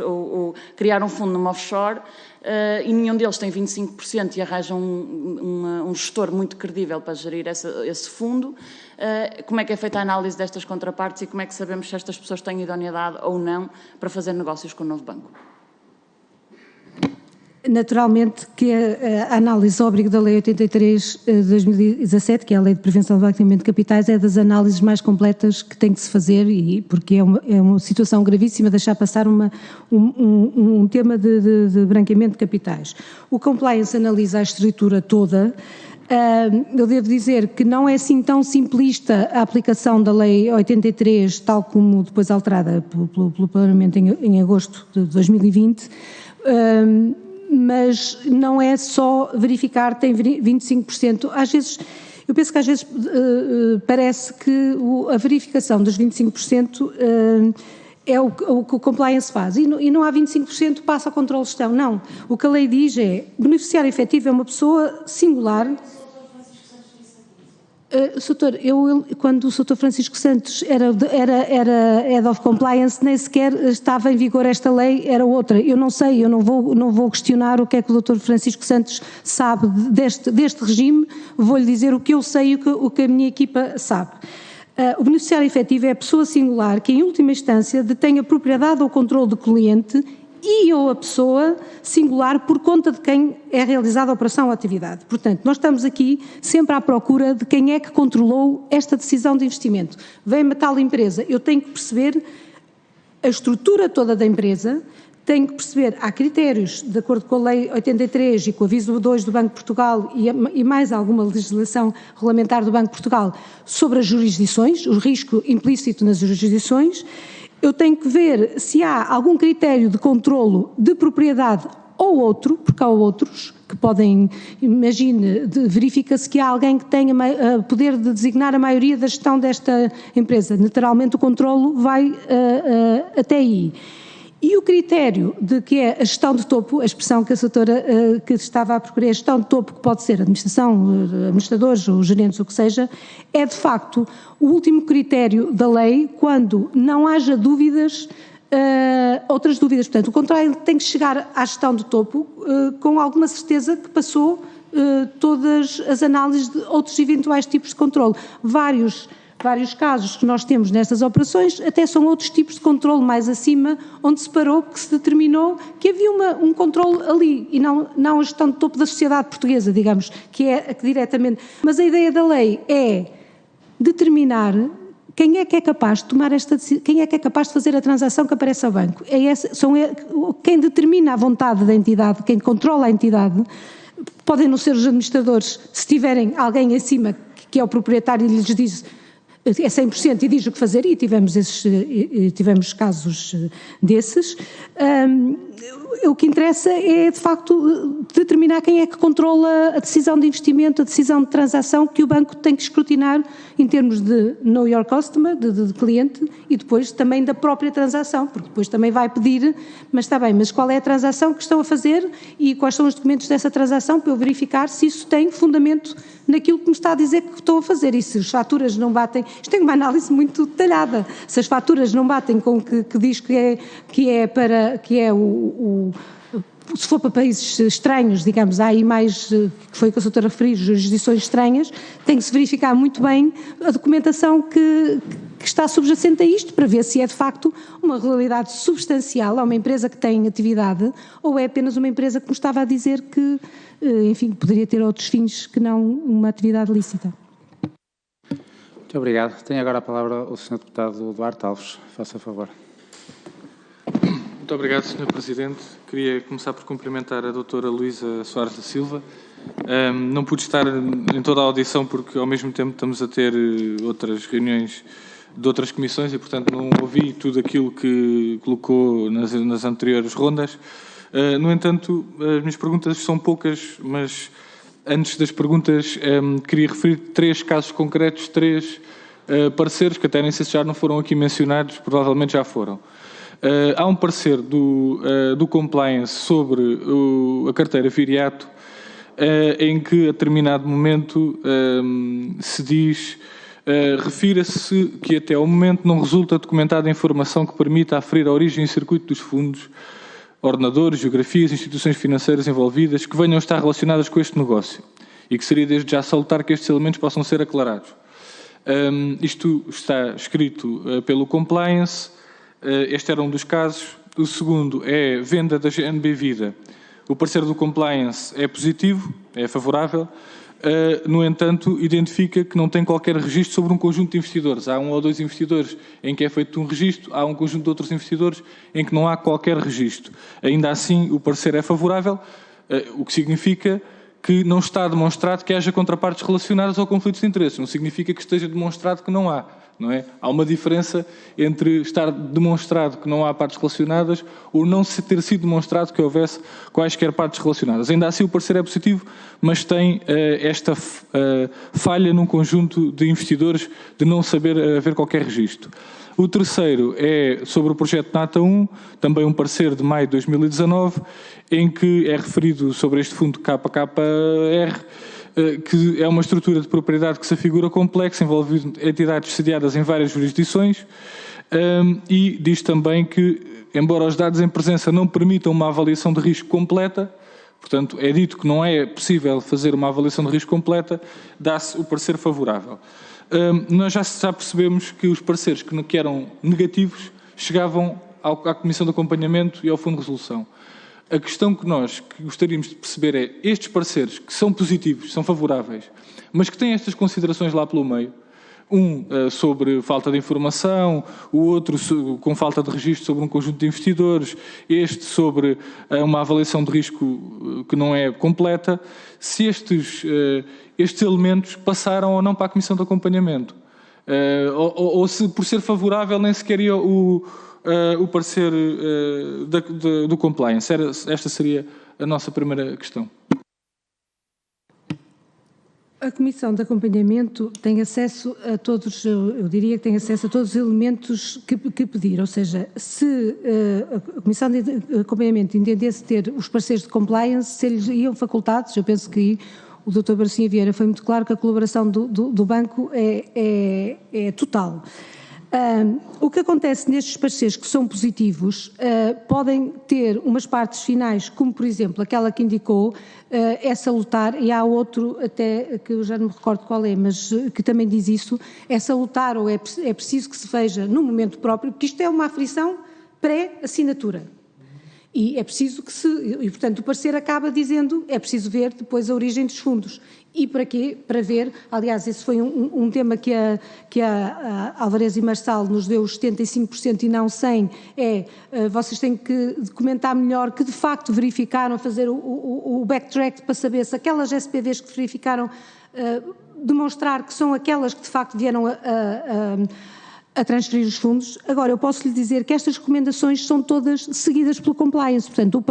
ou criar um fundo numa offshore e nenhum deles tem 25% e arranjam um gestor muito credível para gerir esse fundo, como é que é feita a análise destas contrapartes e como é que sabemos se estas pessoas têm idoneidade ou não para fazer negócios com o novo banco? Naturalmente que a análise ao abrigo da Lei 83 de 2017, que é a Lei de Prevenção do Branqueamento de Capitais, é das análises mais completas que tem que se fazer, e porque é uma situação gravíssima deixar passar um tema de branqueamento de capitais. O compliance analisa a estrutura toda. Eu devo dizer que não é assim tão simplista a aplicação da Lei 83, tal como depois alterada pelo Parlamento em agosto de 2020, mas não é só verificar, tem 25%. Às vezes, eu penso que às vezes parece que a verificação dos 25% é o que o compliance faz. E não há 25%, passa ao controle de gestão. Não. O que a lei diz é, beneficiário efetivo é uma pessoa singular. Quando o Sr. Francisco Santos era Head of Compliance, nem sequer estava em vigor esta lei, era outra. Eu não sei, eu não vou questionar o que é que o Dr. Francisco Santos sabe deste regime, vou-lhe dizer o que eu sei e o que a minha equipa sabe. O beneficiário efetivo é a pessoa singular que, em última instância, detém a propriedade ou controle do cliente e ou a pessoa singular por conta de quem é realizada a operação ou atividade. Portanto, nós estamos aqui sempre à procura de quem é que controlou esta decisão de investimento. Vem-me tal empresa, eu tenho que perceber a estrutura toda da empresa, tenho que perceber, há critérios, de acordo com a Lei 83 e com o aviso 2 do Banco de Portugal e mais alguma legislação regulamentar do Banco de Portugal sobre as jurisdições, o risco implícito nas jurisdições. Eu tenho que ver se há algum critério de controlo de propriedade ou outro, porque há outros que podem, imagine, verifica-se que há alguém que tenha poder de designar a maioria da gestão desta empresa. Naturalmente o controlo vai até aí. E o critério de que é a gestão de topo, a expressão que a doutora que estava a procurar, a gestão de topo, que pode ser administradores ou gerentes, o que seja, é de facto o último critério da lei quando não haja dúvidas outras dúvidas. Portanto, o controle tem que chegar à gestão de topo com alguma certeza que passou todas as análises de outros eventuais tipos de controle. Vários casos que nós temos nestas operações até são outros tipos de controle mais acima, onde se parou porque se determinou que havia um controle ali e não a gestão de topo da sociedade portuguesa, digamos, que é diretamente. Mas a ideia da lei é determinar quem é que é capaz de tomar esta decisão, quem é que é capaz de fazer a transação que aparece ao banco. Quem determina a vontade da entidade, quem controla a entidade, podem não ser os administradores, se tiverem alguém acima que é o proprietário e lhes diz é 100% e diz o que fazer, e tivemos casos desses. O que interessa é, de facto, determinar quem é que controla a decisão de investimento, a decisão de transação que o banco tem que escrutinar em termos de know your customer, de cliente, e depois também da própria transação, porque depois também vai pedir, mas está bem, mas qual é a transação que estão a fazer e quais são os documentos dessa transação para eu verificar se isso tem fundamento naquilo que me está a dizer que estou a fazer, e se as faturas não batem, isto tem uma análise muito detalhada, se as faturas não batem com o que diz se for para países estranhos, digamos, há aí mais, que foi o que a doutora referiu, jurisdições estranhas, tem que se verificar muito bem a documentação que está subjacente a isto, para ver se é de facto uma realidade substancial a uma empresa que tem atividade, ou é apenas uma empresa que nos estava a dizer que, enfim, poderia ter outros fins que não uma atividade lícita. Muito obrigado. Tem agora a palavra o Sr. Deputado Duarte Alves. Faça favor. Muito obrigado, Sr. Presidente. Queria começar por cumprimentar a doutora Luísa Soares da Silva. Não pude estar em toda a audição porque, ao mesmo tempo, estamos a ter outras reuniões de outras comissões e, portanto, não ouvi tudo aquilo que colocou nas anteriores rondas. No entanto, as minhas perguntas são poucas, mas antes das perguntas queria referir 3 casos concretos, 3 pareceres que até nem sei se já não foram aqui mencionados, provavelmente já foram. Há um parecer do compliance sobre a carteira Viriato, em que a determinado momento se diz, refira-se que até ao momento não resulta documentada a informação que permita aferir a origem e circuito dos fundos, ordenadores, geografias, instituições financeiras envolvidas que venham a estar relacionadas com este negócio e que seria desde já salutar que estes elementos possam ser aclarados. Isto está escrito pelo compliance. Este era um dos casos. O segundo é venda da GNB Vida. O parecer do compliance é positivo, é favorável. No entanto, identifica que não tem qualquer registro sobre um conjunto de investidores. Há 1 ou 2 investidores em que é feito um registro, há um conjunto de outros investidores em que não há qualquer registro. Ainda assim, o parecer é favorável, o que significa que não está demonstrado que haja contrapartes relacionadas ao conflito de interesses. Não significa que esteja demonstrado que não há. Não é? Há uma diferença entre estar demonstrado que não há partes relacionadas ou não ter sido demonstrado que houvesse quaisquer partes relacionadas. Ainda assim o parecer é positivo, mas tem esta falha num conjunto de investidores de não saber haver qualquer registro. O terceiro é sobre o projeto NATA 1, também um parecer de maio de 2019, em que é referido sobre este fundo KKR, que é uma estrutura de propriedade que se afigura complexa, envolvendo entidades sediadas em várias jurisdições, e diz também que, embora os dados em presença não permitam uma avaliação de risco completa, portanto, é dito que não é possível fazer uma avaliação de risco completa, dá-se o parecer favorável. Nós já percebemos que os pareceres que eram negativos chegavam à Comissão de Acompanhamento e ao Fundo de Resolução. A questão que nós gostaríamos de perceber é estes pareceres que são positivos, são favoráveis, mas que têm estas considerações lá pelo meio, sobre falta de informação, o outro com falta de registro sobre um conjunto de investidores, este sobre uma avaliação de risco que não é completa, se estes elementos passaram ou não para a Comissão de Acompanhamento, ou se por ser favorável nem sequer ia o parecer do compliance. Esta seria a nossa primeira questão. A Comissão de Acompanhamento tem acesso a todos, eu diria que tem acesso a todos os elementos que pedir, ou seja, se a Comissão de Acompanhamento entendesse ter os pareceres de compliance, se eles iam facultados, eu penso que o Dr. Barcinha Vieira foi muito claro que a colaboração do banco é total. O que acontece nestes pareceres que são positivos, podem ter umas partes finais, como por exemplo aquela que indicou, é salutar, e há outro até que eu já não me recordo qual é, mas que também diz isso, é salutar ou é preciso que se veja no momento próprio, porque isto é uma aflição pré-assinatura. E é preciso que e portanto o parecer acaba dizendo, é preciso ver depois a origem dos fundos. E para quê? Para ver, aliás, esse foi um tema que a Alvarez e Marçal nos deu os 75% e não 100%, vocês têm que comentar melhor que de facto verificaram, fazer o backtrack para saber se aquelas SPVs que verificaram, demonstrar que são aquelas que de facto vieram a transferir os fundos. Agora, eu posso lhe dizer que estas recomendações são todas seguidas pelo compliance, portanto,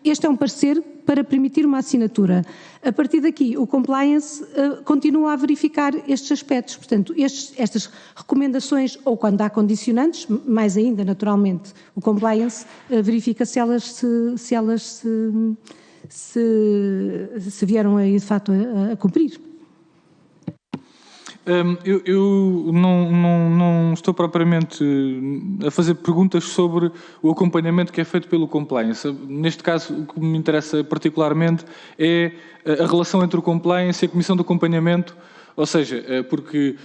este é um parecer para permitir uma assinatura. A partir daqui, o compliance continua a verificar estes aspectos, portanto, estas recomendações, ou quando há condicionantes, mais ainda, naturalmente, o compliance verifica se elas se vieram aí, de facto, a cumprir. Eu não estou propriamente a fazer perguntas sobre o acompanhamento que é feito pelo compliance. Neste caso, o que me interessa particularmente é a relação entre o compliance e a comissão de acompanhamento, ou seja, porque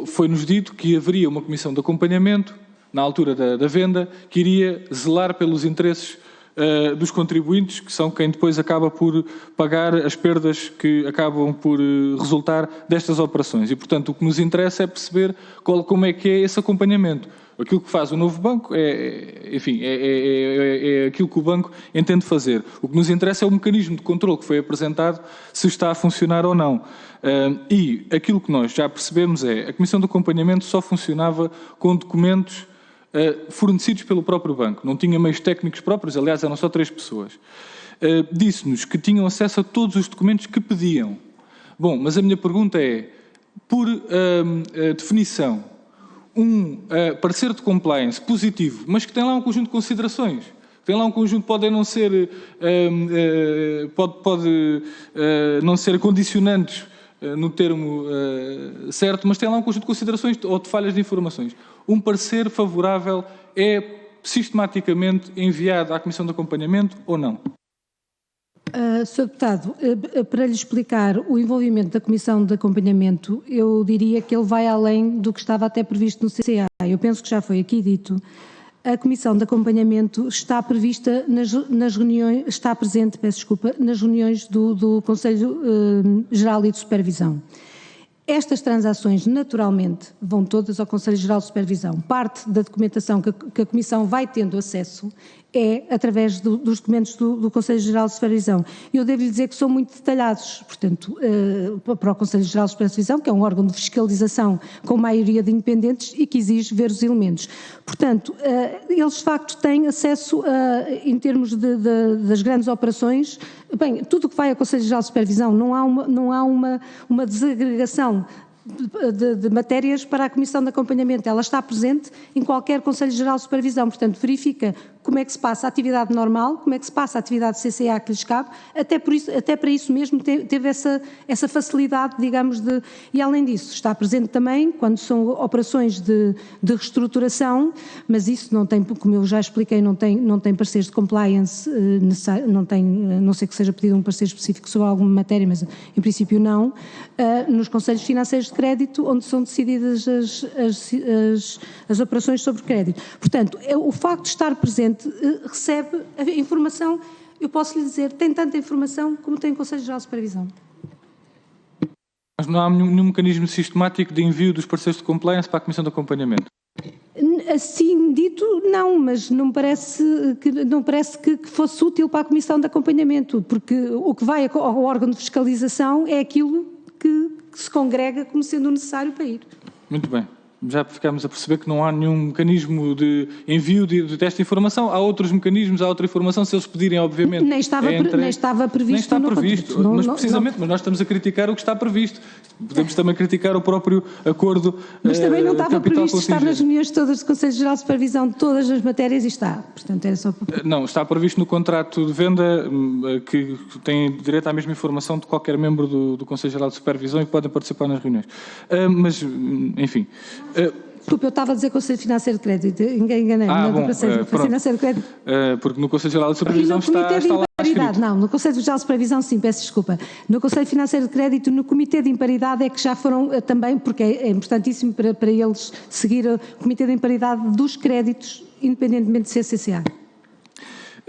foi-nos dito que haveria uma comissão de acompanhamento, na altura da venda, que iria zelar pelos interesses dos contribuintes, que são quem depois acaba por pagar as perdas que acabam por resultar destas operações. E, portanto, o que nos interessa é perceber como é que é esse acompanhamento. Aquilo que faz o novo banco é aquilo que o banco entende fazer. O que nos interessa é o mecanismo de controle que foi apresentado, se está a funcionar ou não. E aquilo que nós já percebemos a Comissão de Acompanhamento só funcionava com documentos fornecidos pelo próprio banco, não tinha meios técnicos próprios, aliás, eram só 3 pessoas. Disse-nos que tinham acesso a todos os documentos que pediam. Bom, mas a minha pergunta é, por definição, parecer de compliance positivo, mas que tem lá um conjunto de considerações, tem lá um conjunto, podem não ser, pode não ser condicionantes no termo certo, mas tem lá um conjunto de considerações ou de falhas de informações. Um parecer favorável é sistematicamente enviado à Comissão de Acompanhamento ou não? Sr. Deputado, para lhe explicar o envolvimento da Comissão de Acompanhamento, eu diria que ele vai além do que estava até previsto no CCA. Eu penso que já foi aqui dito. A Comissão de Acompanhamento está prevista nas reuniões, está presente, peço desculpa, nas reuniões do Conselho Geral e de Supervisão. Estas transações, naturalmente, vão todas ao Conselho Geral de Supervisão. Parte da documentação que a Comissão vai tendo acesso é através dos documentos do Conselho Geral de Supervisão. Eu devo-lhe dizer que são muito detalhados, portanto, para o Conselho Geral de Supervisão, que é um órgão de fiscalização com maioria de independentes e que exige ver os elementos. Portanto, eles de facto têm acesso, em termos das grandes operações, bem, tudo o que vai ao Conselho Geral de Supervisão, não há uma desagregação de matérias para a Comissão de Acompanhamento. Ela está presente em qualquer Conselho Geral de Supervisão, portanto, verifica como é que se passa a atividade normal, como é que se passa a atividade CCA que lhes cabe, até para isso mesmo teve essa facilidade, digamos, e além disso, está presente também quando são operações de reestruturação, mas isso não tem, como eu já expliquei, não tem pareceres de compliance necessário, não sei que seja pedido um parecer específico sobre alguma matéria, mas em princípio não, nos Conselhos Financeiros de Crédito, onde são decididas as operações sobre crédito. Portanto, o facto de estar presente recebe a informação, eu posso lhe dizer, tem tanta informação como tem o Conselho Geral de Supervisão. Mas não há nenhum mecanismo sistemático de envio dos parceiros de compliance para a Comissão de Acompanhamento? Assim dito, não, mas não parece que fosse útil para a Comissão de Acompanhamento, porque o que vai ao órgão de fiscalização é aquilo que se congrega como sendo necessário para ir. Muito bem. já ficámos a perceber que não há nenhum mecanismo de envio desta informação. Há outros mecanismos, há outra informação, se eles pedirem, obviamente... Nem estava previsto. Nem está no previsto, contrato. mas precisamente, mas nós estamos a criticar o que está previsto. Podemos também criticar o próprio acordo. Mas também não estava capital previsto estar nas contingente. reuniões todas do Conselho Geral de Supervisão de todas as matérias e está. Portanto, era só... Não, está previsto no contrato de venda que tem direito à mesma informação de qualquer membro do Conselho Geral de Supervisão e que podem participar nas reuniões. Mas, enfim... Desculpe, eu estava a dizer Conselho Financeiro de Crédito, enganei-me, não bom, do Conselho Financeiro de Crédito. Porque no Conselho Geral de E Supervisão no Comitê de está lá Imparidade, escrito. não, no Conselho Geral de Supervisão sim, peço desculpa. No Conselho Financeiro de Crédito, no Comitê de Imparidade é que já foram também, porque é importantíssimo para eles seguir o Comitê de Imparidade dos créditos, independentemente de ser CCA.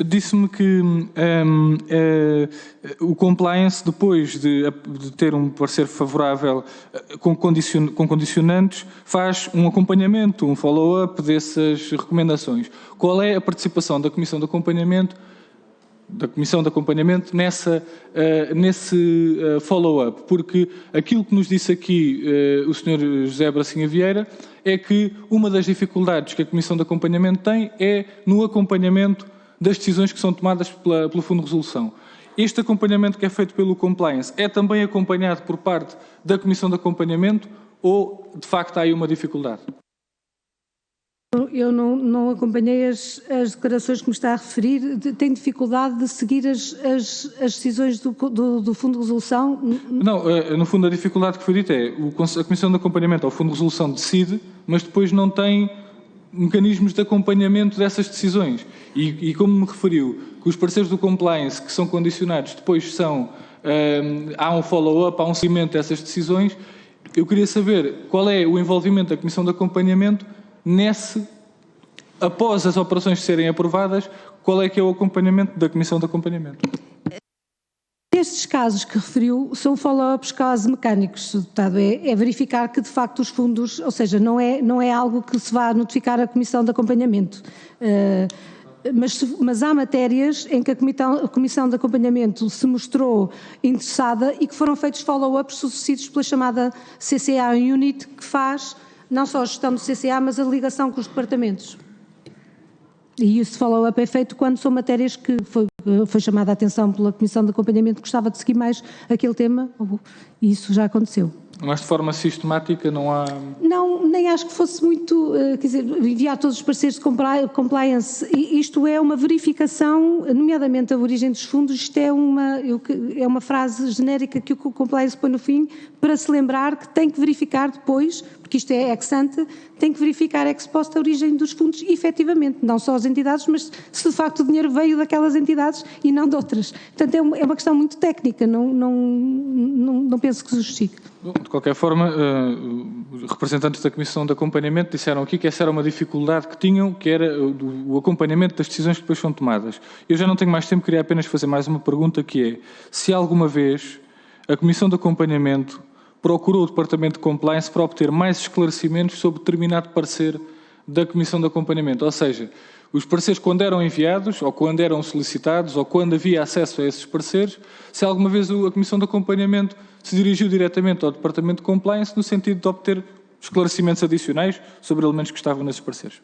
Disse-me que o compliance, depois de ter um parecer favorável com condicionantes, faz um acompanhamento, um follow-up dessas recomendações. Qual é a participação da Comissão de Acompanhamento nesse follow-up? Porque aquilo que nos disse aqui o Sr. José Bracinha Vieira é que uma das dificuldades que a Comissão de Acompanhamento tem é no acompanhamento das decisões que são tomadas pelo Fundo de Resolução. Este acompanhamento que é feito pelo Compliance é também acompanhado por parte da Comissão de Acompanhamento ou, de facto, há aí uma dificuldade? Eu não acompanhei as declarações que me está a referir. Tenho dificuldade de seguir as decisões do Fundo de Resolução. Não, no fundo a dificuldade que foi dita é a Comissão de Acompanhamento ao Fundo de Resolução decide, mas depois não tem mecanismos de acompanhamento dessas decisões. E como me referiu, que os parceiros do compliance que são condicionados depois há um follow-up, há um seguimento dessas decisões, eu queria saber qual é o envolvimento da Comissão de Acompanhamento após as operações serem aprovadas, qual é que é o acompanhamento da Comissão de Acompanhamento? Estes casos que referiu são follow-ups quase mecânicos, deputado. É verificar que, de facto, os fundos, ou seja, não é algo que se vá notificar à Comissão de Acompanhamento. Mas há matérias em que a Comissão de Acompanhamento se mostrou interessada e que foram feitos follow-ups sucessivos pela chamada CCA Unit, que faz não só a gestão do CCA, mas a ligação com os departamentos. E esse follow-up é feito quando são matérias que foi chamada a atenção pela Comissão de Acompanhamento que gostava de seguir mais aquele tema, e isso já aconteceu. Mas de forma sistemática não há... Não, nem acho que fosse muito, quer dizer, enviar todos os parceiros de compliance. Isto é uma verificação, nomeadamente a origem dos fundos, isto é uma frase genérica que o compliance põe no fim para se lembrar que tem que verificar depois, porque isto é ex ante, tem que verificar ex post a origem dos fundos, efetivamente, não só as entidades, mas se de facto o dinheiro veio daquelas entidades e não de outras. Portanto, é uma questão muito técnica, não penso que se justifique. De qualquer forma, representantes da Comissão de Acompanhamento disseram aqui que essa era uma dificuldade que tinham, que era o acompanhamento das decisões que depois são tomadas. Eu já não tenho mais tempo, queria apenas fazer mais uma pergunta, que é se alguma vez a Comissão de Acompanhamento procurou o Departamento de Compliance para obter mais esclarecimentos sobre determinado parecer da Comissão de Acompanhamento. Ou seja, os pareceres quando eram enviados, ou quando eram solicitados, ou quando havia acesso a esses pareceres, se alguma vez a Comissão de Acompanhamento se dirigiu diretamente ao Departamento de Compliance no sentido de obter esclarecimentos adicionais sobre elementos que estavam nesses pareceres.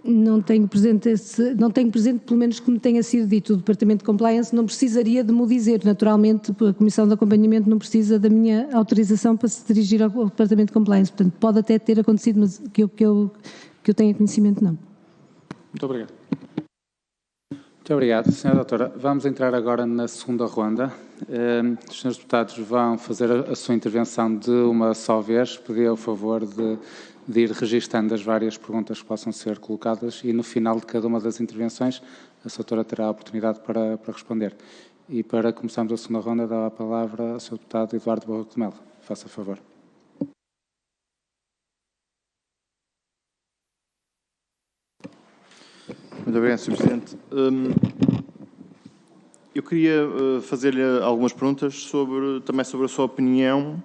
Não tenho presente, pelo menos que me tenha sido dito. O Departamento de Compliance não precisaria de me o dizer. Naturalmente, a Comissão de Acompanhamento não precisa da minha autorização para se dirigir ao Departamento de Compliance. Portanto, pode até ter acontecido, mas que eu tenha conhecimento, não. Muito obrigado. Muito obrigado, Sra. Doutora. Vamos entrar agora na segunda ronda. Os senhores deputados vão fazer a sua intervenção de uma só vez. Pedir o favor de ir registando as várias perguntas que possam ser colocadas e no final de cada uma das intervenções a Sra. Doutora terá a oportunidade para responder. E para começarmos a segunda ronda, dá a palavra ao Sr. Deputado Eduardo Barroco de Melo. Faça favor. Muito obrigado, Sr. Presidente. Eu queria fazer-lhe algumas perguntas também sobre a sua opinião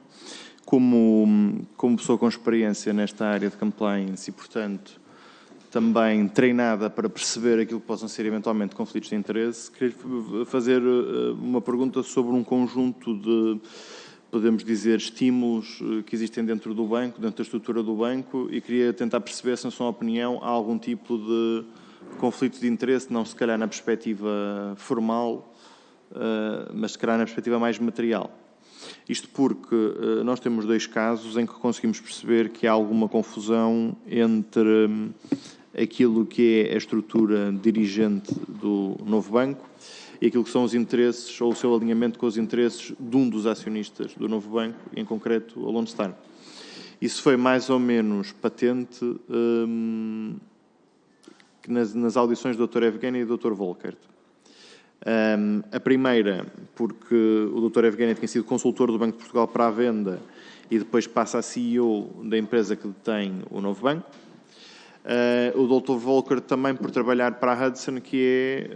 como pessoa com experiência nesta área de compliance e, portanto, também treinada para perceber aquilo que possam ser eventualmente conflitos de interesse. Queria fazer uma pergunta sobre um conjunto de podemos dizer, estímulos que existem dentro do banco, dentro da estrutura do banco, e queria tentar perceber se, na sua opinião, há algum tipo de conflito de interesse, não se calhar na perspectiva formal, mas se calhar na perspectiva mais material. Isto porque nós temos 2 casos em que conseguimos perceber que há alguma confusão entre aquilo que é a estrutura dirigente do novo banco e aquilo que são os interesses, ou o seu alinhamento com os interesses de um dos acionistas do novo banco, em concreto a Lone Star. Isso foi mais ou menos patente nas audições do Dr. Evgeny e do Dr. Volkert. A primeira, porque o Dr. Evgeny tinha sido consultor do Banco de Portugal para a venda e depois passa a CEO da empresa que detém o novo banco. O Dr. Volkert também por trabalhar para a Hudson, que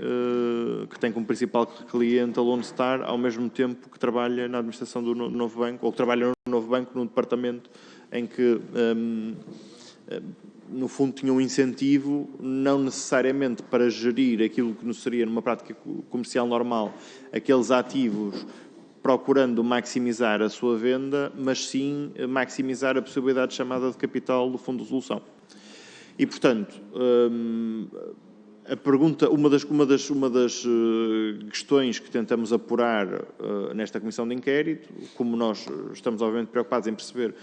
tem como principal cliente a Lone Star, ao mesmo tempo que trabalha na administração do novo banco, ou que trabalha no novo banco, num departamento em que, no fundo, tinha um incentivo, não necessariamente para gerir aquilo que nos seria numa prática comercial normal, aqueles ativos procurando maximizar a sua venda, mas sim maximizar a possibilidade de chamada de capital do Fundo de Resolução. E, portanto, a pergunta, uma das questões que tentamos apurar nesta comissão de inquérito, como nós estamos obviamente preocupados em perceber,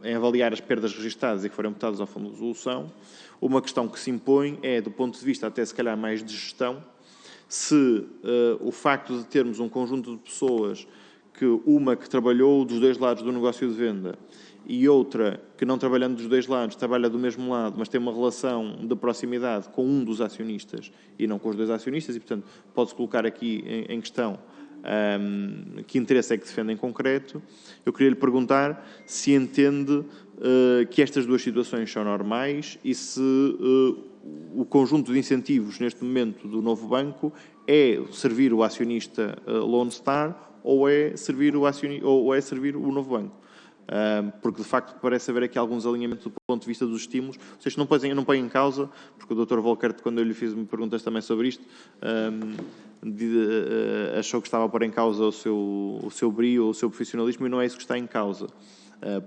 em avaliar as perdas registadas e que foram imputadas ao Fundo de Resolução, uma questão que se impõe é, do ponto de vista até se calhar mais de gestão, se o facto de termos um conjunto de pessoas que trabalhou dos 2 lados do negócio de venda e outra que, não trabalhando dos 2 lados, trabalha do mesmo lado, mas tem uma relação de proximidade com um dos acionistas e não com os 2 acionistas, e, portanto, pode-se colocar aqui em questão que interesse é que defende em concreto. Eu queria lhe perguntar se entende que estas 2 situações são normais e se o conjunto de incentivos, neste momento, do novo banco é servir o acionista Lone Star ou é servir o novo banco. Porque, de facto, parece haver aqui alguns alinhamentos do ponto de vista dos estímulos. Vocês não põem em causa, porque o Dr. Volkert, quando eu lhe fiz perguntas também sobre isto, achou que estava a pôr em causa o seu brio ou o seu profissionalismo, e não é isso que está em causa.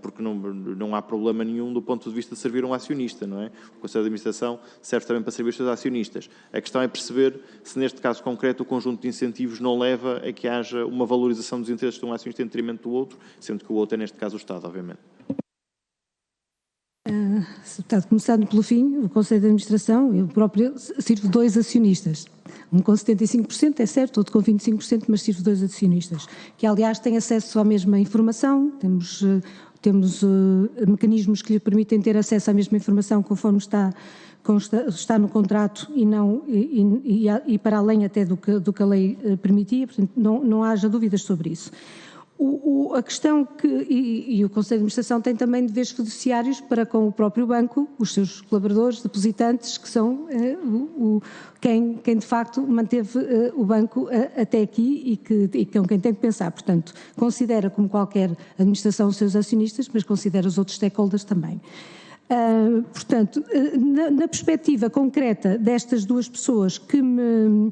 Porque não há problema nenhum do ponto de vista de servir um acionista, não é? O Conselho de Administração serve também para servir os seus acionistas. A questão é perceber se, neste caso concreto, o conjunto de incentivos não leva a que haja uma valorização dos interesses de um acionista em detrimento do outro, sendo que o outro é, neste caso, o Estado, obviamente. Começando pelo fim, o Conselho de Administração, eu próprio sirvo 2 acionistas. Um com 75%, é certo, outro com 25%, mas sirvo 2 acionistas, que aliás têm acesso à mesma informação, temos mecanismos que lhe permitem ter acesso à mesma informação conforme está no contrato e para além até do que a lei permitia, portanto não haja dúvidas sobre isso. A questão e o Conselho de Administração tem também deveres fiduciários para com o próprio banco, os seus colaboradores, depositantes, que são quem de facto manteve o banco até aqui e com quem tem que pensar. Portanto, considera como qualquer administração os seus acionistas, mas considera os outros stakeholders também. Portanto, na perspectiva concreta destas 2 pessoas que me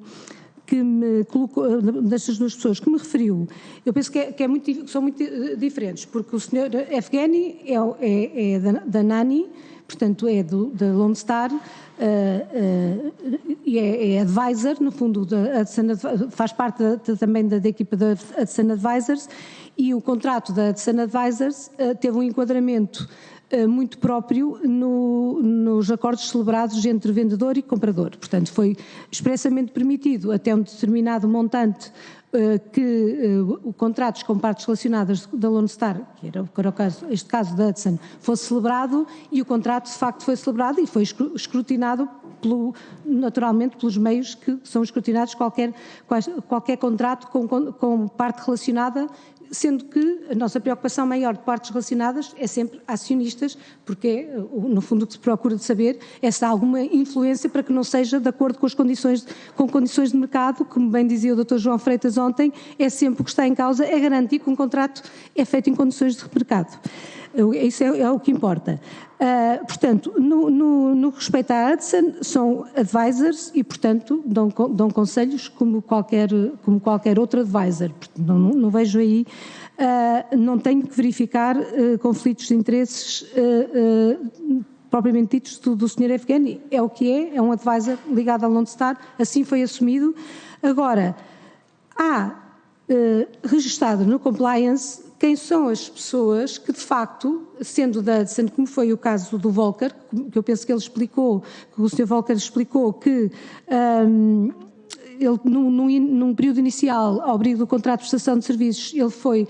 colocou, destas 2 pessoas que me referiu, eu penso que são muito diferentes, porque o Sr. Evgeny é da Nani, portanto é da Lone Star, e é advisor, no fundo, faz parte também da equipa da Hudson Advisors, e o contrato da Hudson Advisors teve um enquadramento muito próprio nos acordos celebrados entre vendedor e comprador. Portanto, foi expressamente permitido até um determinado montante que contratos com partes relacionadas da Lone Star, que era este caso da Hudson, fosse celebrado, e o contrato de facto foi celebrado e foi escrutinado naturalmente pelos meios que são escrutinados qualquer contrato com parte relacionada, sendo que a nossa preocupação maior de partes relacionadas é sempre acionistas, porque no fundo o que se procura de saber é se há alguma influência para que não seja de acordo com condições de mercado, como bem dizia o Dr. João Freitas ontem, é sempre o que está em causa, é garantir que um contrato é feito em condições de mercado. Isso é o que importa. Portanto, no que respeita à Hudson, são advisors e, portanto, dão conselhos como qualquer outro advisor. Não vejo aí, não tenho que verificar conflitos de interesses propriamente ditos do Sr. Evgeny. É o que é um advisor ligado à Lone Star, assim foi assumido. Agora, há registado no compliance quem são as pessoas que, de facto, sendo da Hudson, como foi o caso do Volcker, que eu penso que ele explicou, que o Sr. Volcker explicou que ele, num período inicial, ao abrigo do contrato de prestação de serviços, ele foi,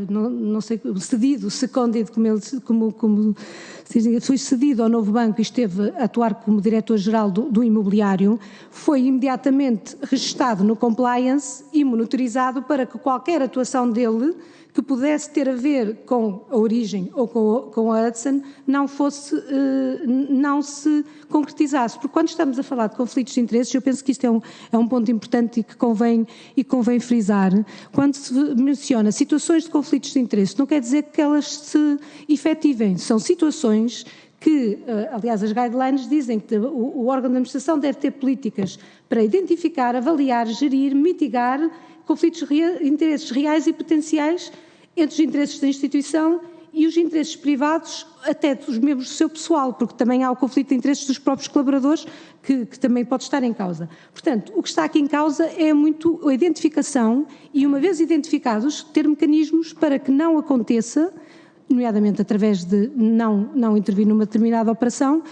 não sei, cedido, seconded, como foi cedido ao novo banco e esteve a atuar como diretor-geral do imobiliário, foi imediatamente registado no compliance e monitorizado para que qualquer atuação dele que pudesse ter a ver com a origem ou com a Hudson não se concretizasse. Porque quando estamos a falar de conflitos de interesses, eu penso que isto é um ponto importante e que convém frisar. Quando se menciona situações de conflitos de interesse, não quer dizer que elas se efetivem. São situações que, aliás, as guidelines dizem que o órgão de administração deve ter políticas para identificar, avaliar, gerir, mitigar conflitos de interesses reais e potenciais entre os interesses da instituição e os interesses privados, até dos membros do seu pessoal, porque também há o conflito de interesses dos próprios colaboradores, que também pode estar em causa. Portanto, o que está aqui em causa é muito a identificação e, uma vez identificados, ter mecanismos para que não aconteça, nomeadamente através de não intervir numa determinada operação,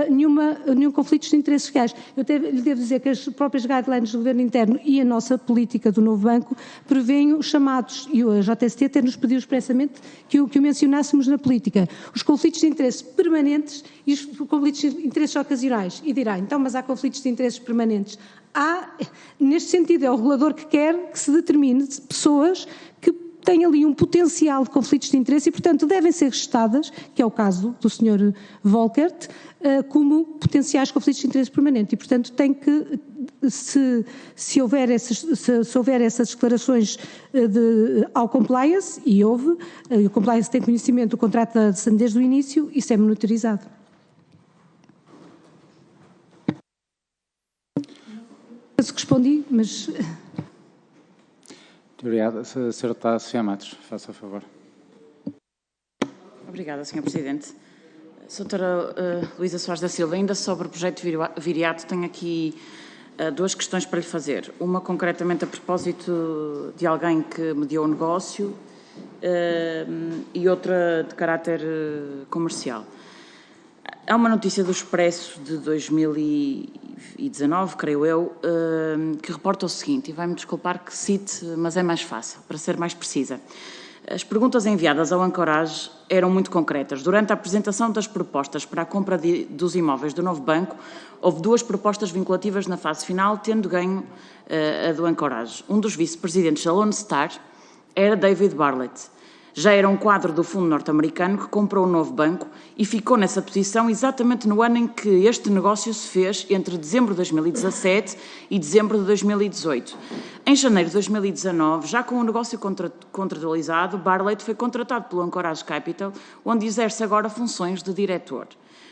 nenhum conflito de interesses reais. Eu até lhe devo dizer que as próprias guidelines do Governo Interno e a nossa política do novo banco prevêem os chamados, e a JST até nos pediu expressamente que o mencionássemos na política, os conflitos de interesse permanentes e os conflitos de interesses ocasionais. E dirá, então, mas há conflitos de interesses permanentes? Neste sentido, é o regulador que quer que se determine pessoas que têm ali um potencial de conflitos de interesse e, portanto, devem ser registadas, que é o caso do Sr. Volcker, como potenciais conflitos de interesse permanente. E, portanto, tem que, se houver essas declarações ao compliance, e houve, o compliance tem conhecimento do contrato da Hudson desde o início, isso é monitorizado. Eu respondi, mas... Obrigado. A senhora deputada Sofia Matos, faça a favor. Obrigada, Sr. Presidente. Doutora Luísa Soares da Silva, ainda sobre o projeto Viriato, tenho aqui duas questões para lhe fazer. Uma concretamente a propósito de alguém que mediou o negócio e outra de caráter comercial. Há uma notícia do Expresso de 2019, creio eu, que reporta o seguinte, e vai-me desculpar que cite, mas é mais fácil, para ser mais precisa. As perguntas enviadas ao Anchorage eram muito concretas. Durante a apresentação das propostas para a compra dos imóveis do novo banco, houve duas propostas vinculativas na fase final, tendo ganho a do Anchorage. Um dos vice-presidentes da Lone Star era David Bartlett. Já era um quadro do fundo norte-americano que comprou o novo banco e ficou nessa posição exatamente no ano em que este negócio se fez, entre dezembro de 2017 e dezembro de 2018. Em janeiro de 2019, já com o negócio contratualizado, Bartlett foi contratado pelo Anchorage Capital, onde exerce agora funções de diretor.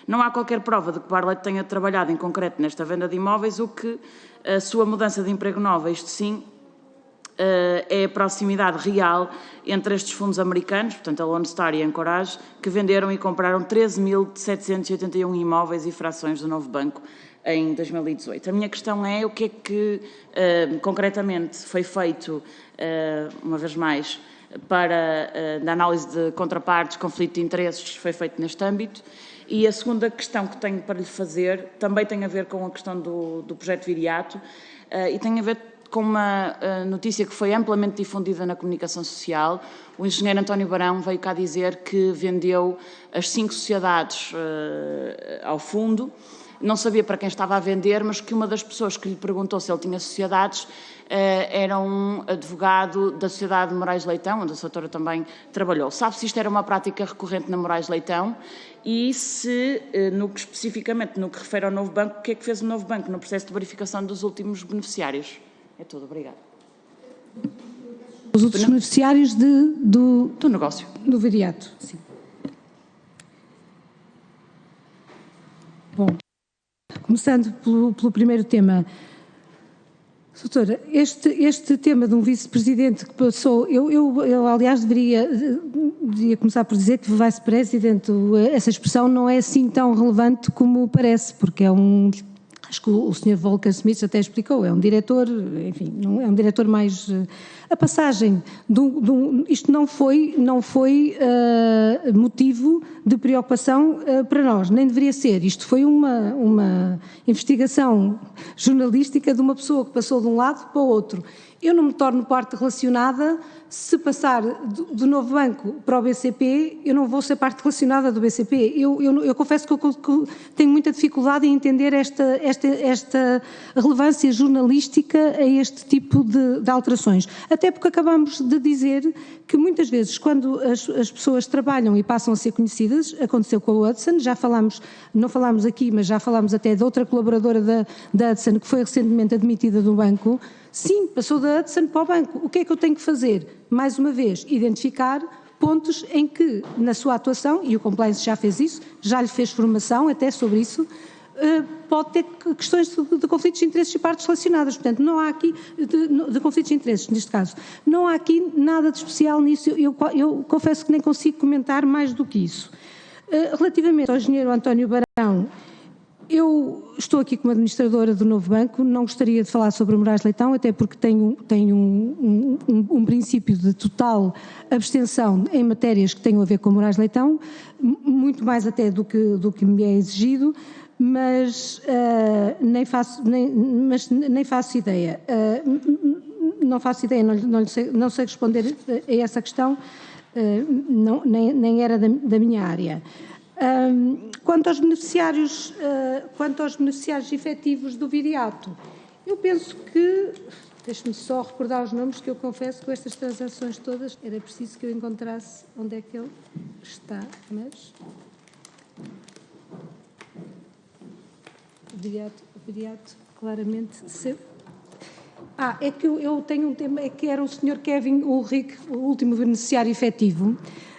Não há qualquer prova de que Bartlett tenha trabalhado em concreto nesta venda de imóveis, o que a sua mudança de emprego nova, isto sim, é a proximidade real entre estes fundos americanos, portanto a Lone Star e a Anchorage, que venderam e compraram 13.781 imóveis e frações do novo banco em 2018. A minha questão é o que é que concretamente foi feito, uma vez mais, para a análise de contrapartes, conflito de interesses, foi feito neste âmbito. E a segunda questão que tenho para lhe fazer também tem a ver com a questão do projeto Viriato e tem a ver com uma notícia que foi amplamente difundida na comunicação social. O engenheiro António Barão veio cá dizer que vendeu as 5 sociedades ao fundo, não sabia para quem estava a vender, mas que uma das pessoas que lhe perguntou se ele tinha sociedades era um advogado da Sociedade de Moraes Leitão, onde a doutora também trabalhou. Sabe se isto era uma prática recorrente na Moraes Leitão e se, especificamente no que refere ao novo banco, o que é que fez o novo banco no processo de verificação dos últimos beneficiários? É tudo, obrigada. Os outros beneficiários do negócio. Do Viriato, sim. começando pelo primeiro tema. Doutora, este tema de um vice-presidente que passou, eu aliás deveria começar por dizer que vice-presidente, essa expressão não é assim tão relevante como parece, porque acho que o Sr. Volker Smith até explicou, é um diretor, enfim, não é um diretor mais... A passagem, isto não foi motivo de preocupação para nós, nem deveria ser. Isto foi uma investigação jornalística de uma pessoa que passou de um lado para o outro. Eu não me torno parte relacionada, se passar do Novo Banco para o BCP, eu não vou ser parte relacionada do BCP. Eu confesso que eu tenho muita dificuldade em entender esta relevância jornalística a este tipo de alterações. Até porque acabamos de dizer que muitas vezes quando as pessoas trabalham e passam a ser conhecidas, aconteceu com a Hudson, já falámos, não falámos aqui, mas já falámos até de outra colaboradora da Hudson que foi recentemente admitida do banco. Sim, passou da Hudson para o banco. O que é que eu tenho que fazer? Mais uma vez, identificar pontos em que, na sua atuação, e o Compliance já fez isso, já lhe fez formação até sobre isso, pode ter questões de conflitos de interesses e partes relacionadas. Portanto, não há aqui, de conflitos de interesses, neste caso, não há aqui nada de especial nisso. Eu confesso que nem consigo comentar mais do que isso. Relativamente ao engenheiro António Barão, eu estou aqui como administradora do Novo Banco, não gostaria de falar sobre o Moraes Leitão, até porque tenho um princípio de total abstenção em matérias que tenham a ver com o Moraes Leitão, muito mais até do que me é exigido, mas nem faço ideia. Não faço ideia, não sei responder a essa questão, nem era da minha área. Quanto aos beneficiários efetivos do viriato, eu penso que, deixe-me só recordar os nomes, que eu confesso que com estas transações todas era preciso que eu encontrasse onde é que ele está, mas... O viriato claramente... é que eu tenho um tema, é que era o Sr. Kevin Ulrich, o último beneficiário efetivo,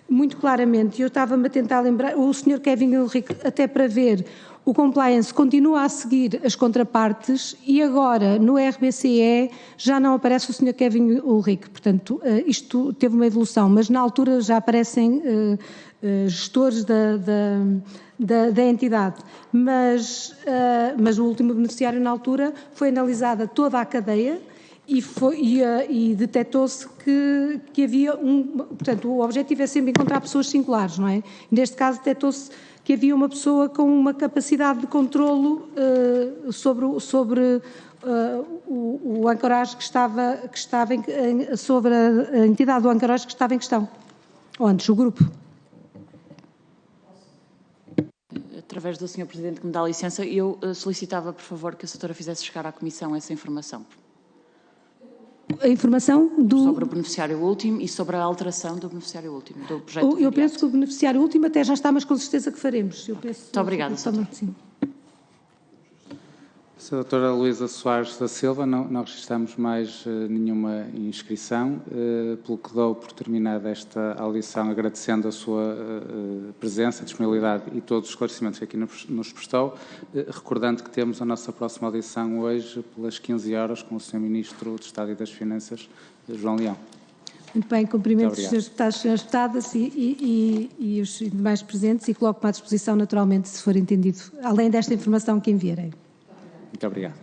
muito claramente, eu estava-me a tentar lembrar, o Sr. Kevin Ulrich, até para ver, o compliance continua a seguir as contrapartes e agora no RBCE já não aparece o Sr. Kevin Ulrich, portanto isto teve uma evolução, mas na altura já aparecem gestores da entidade, mas o último beneficiário na altura foi analisada toda a cadeia e detectou-se que havia portanto, o objetivo é sempre encontrar pessoas singulares, não é? Neste caso detectou-se que havia uma pessoa com uma capacidade de controlo sobre o ancoragem que estava sobre a entidade do ancoragem que estava em questão, ou antes, o grupo. Através do Sr. Presidente que me dá licença, eu solicitava, por favor, que a Doutora fizesse chegar à Comissão essa informação. A informação sobre o beneficiário último e sobre a alteração do beneficiário último, do projeto. Eu penso que o beneficiário último até já está, mas com certeza que faremos. Muito obrigada, Sra. Sim. Sra. Doutora Luísa Soares da Silva, não registramos mais nenhuma inscrição, pelo que dou por terminada esta audição, agradecendo a sua presença, disponibilidade e todos os esclarecimentos que aqui nos prestou, recordando que temos a nossa próxima audição hoje pelas 15 horas com o Sr. Ministro do Estado e das Finanças, João Leão. Muito bem, cumprimento os Srs. Deputados e Sras. Deputadas e os demais presentes e coloco-me à disposição naturalmente se for entendido, além desta informação que enviarei. Muito obrigado.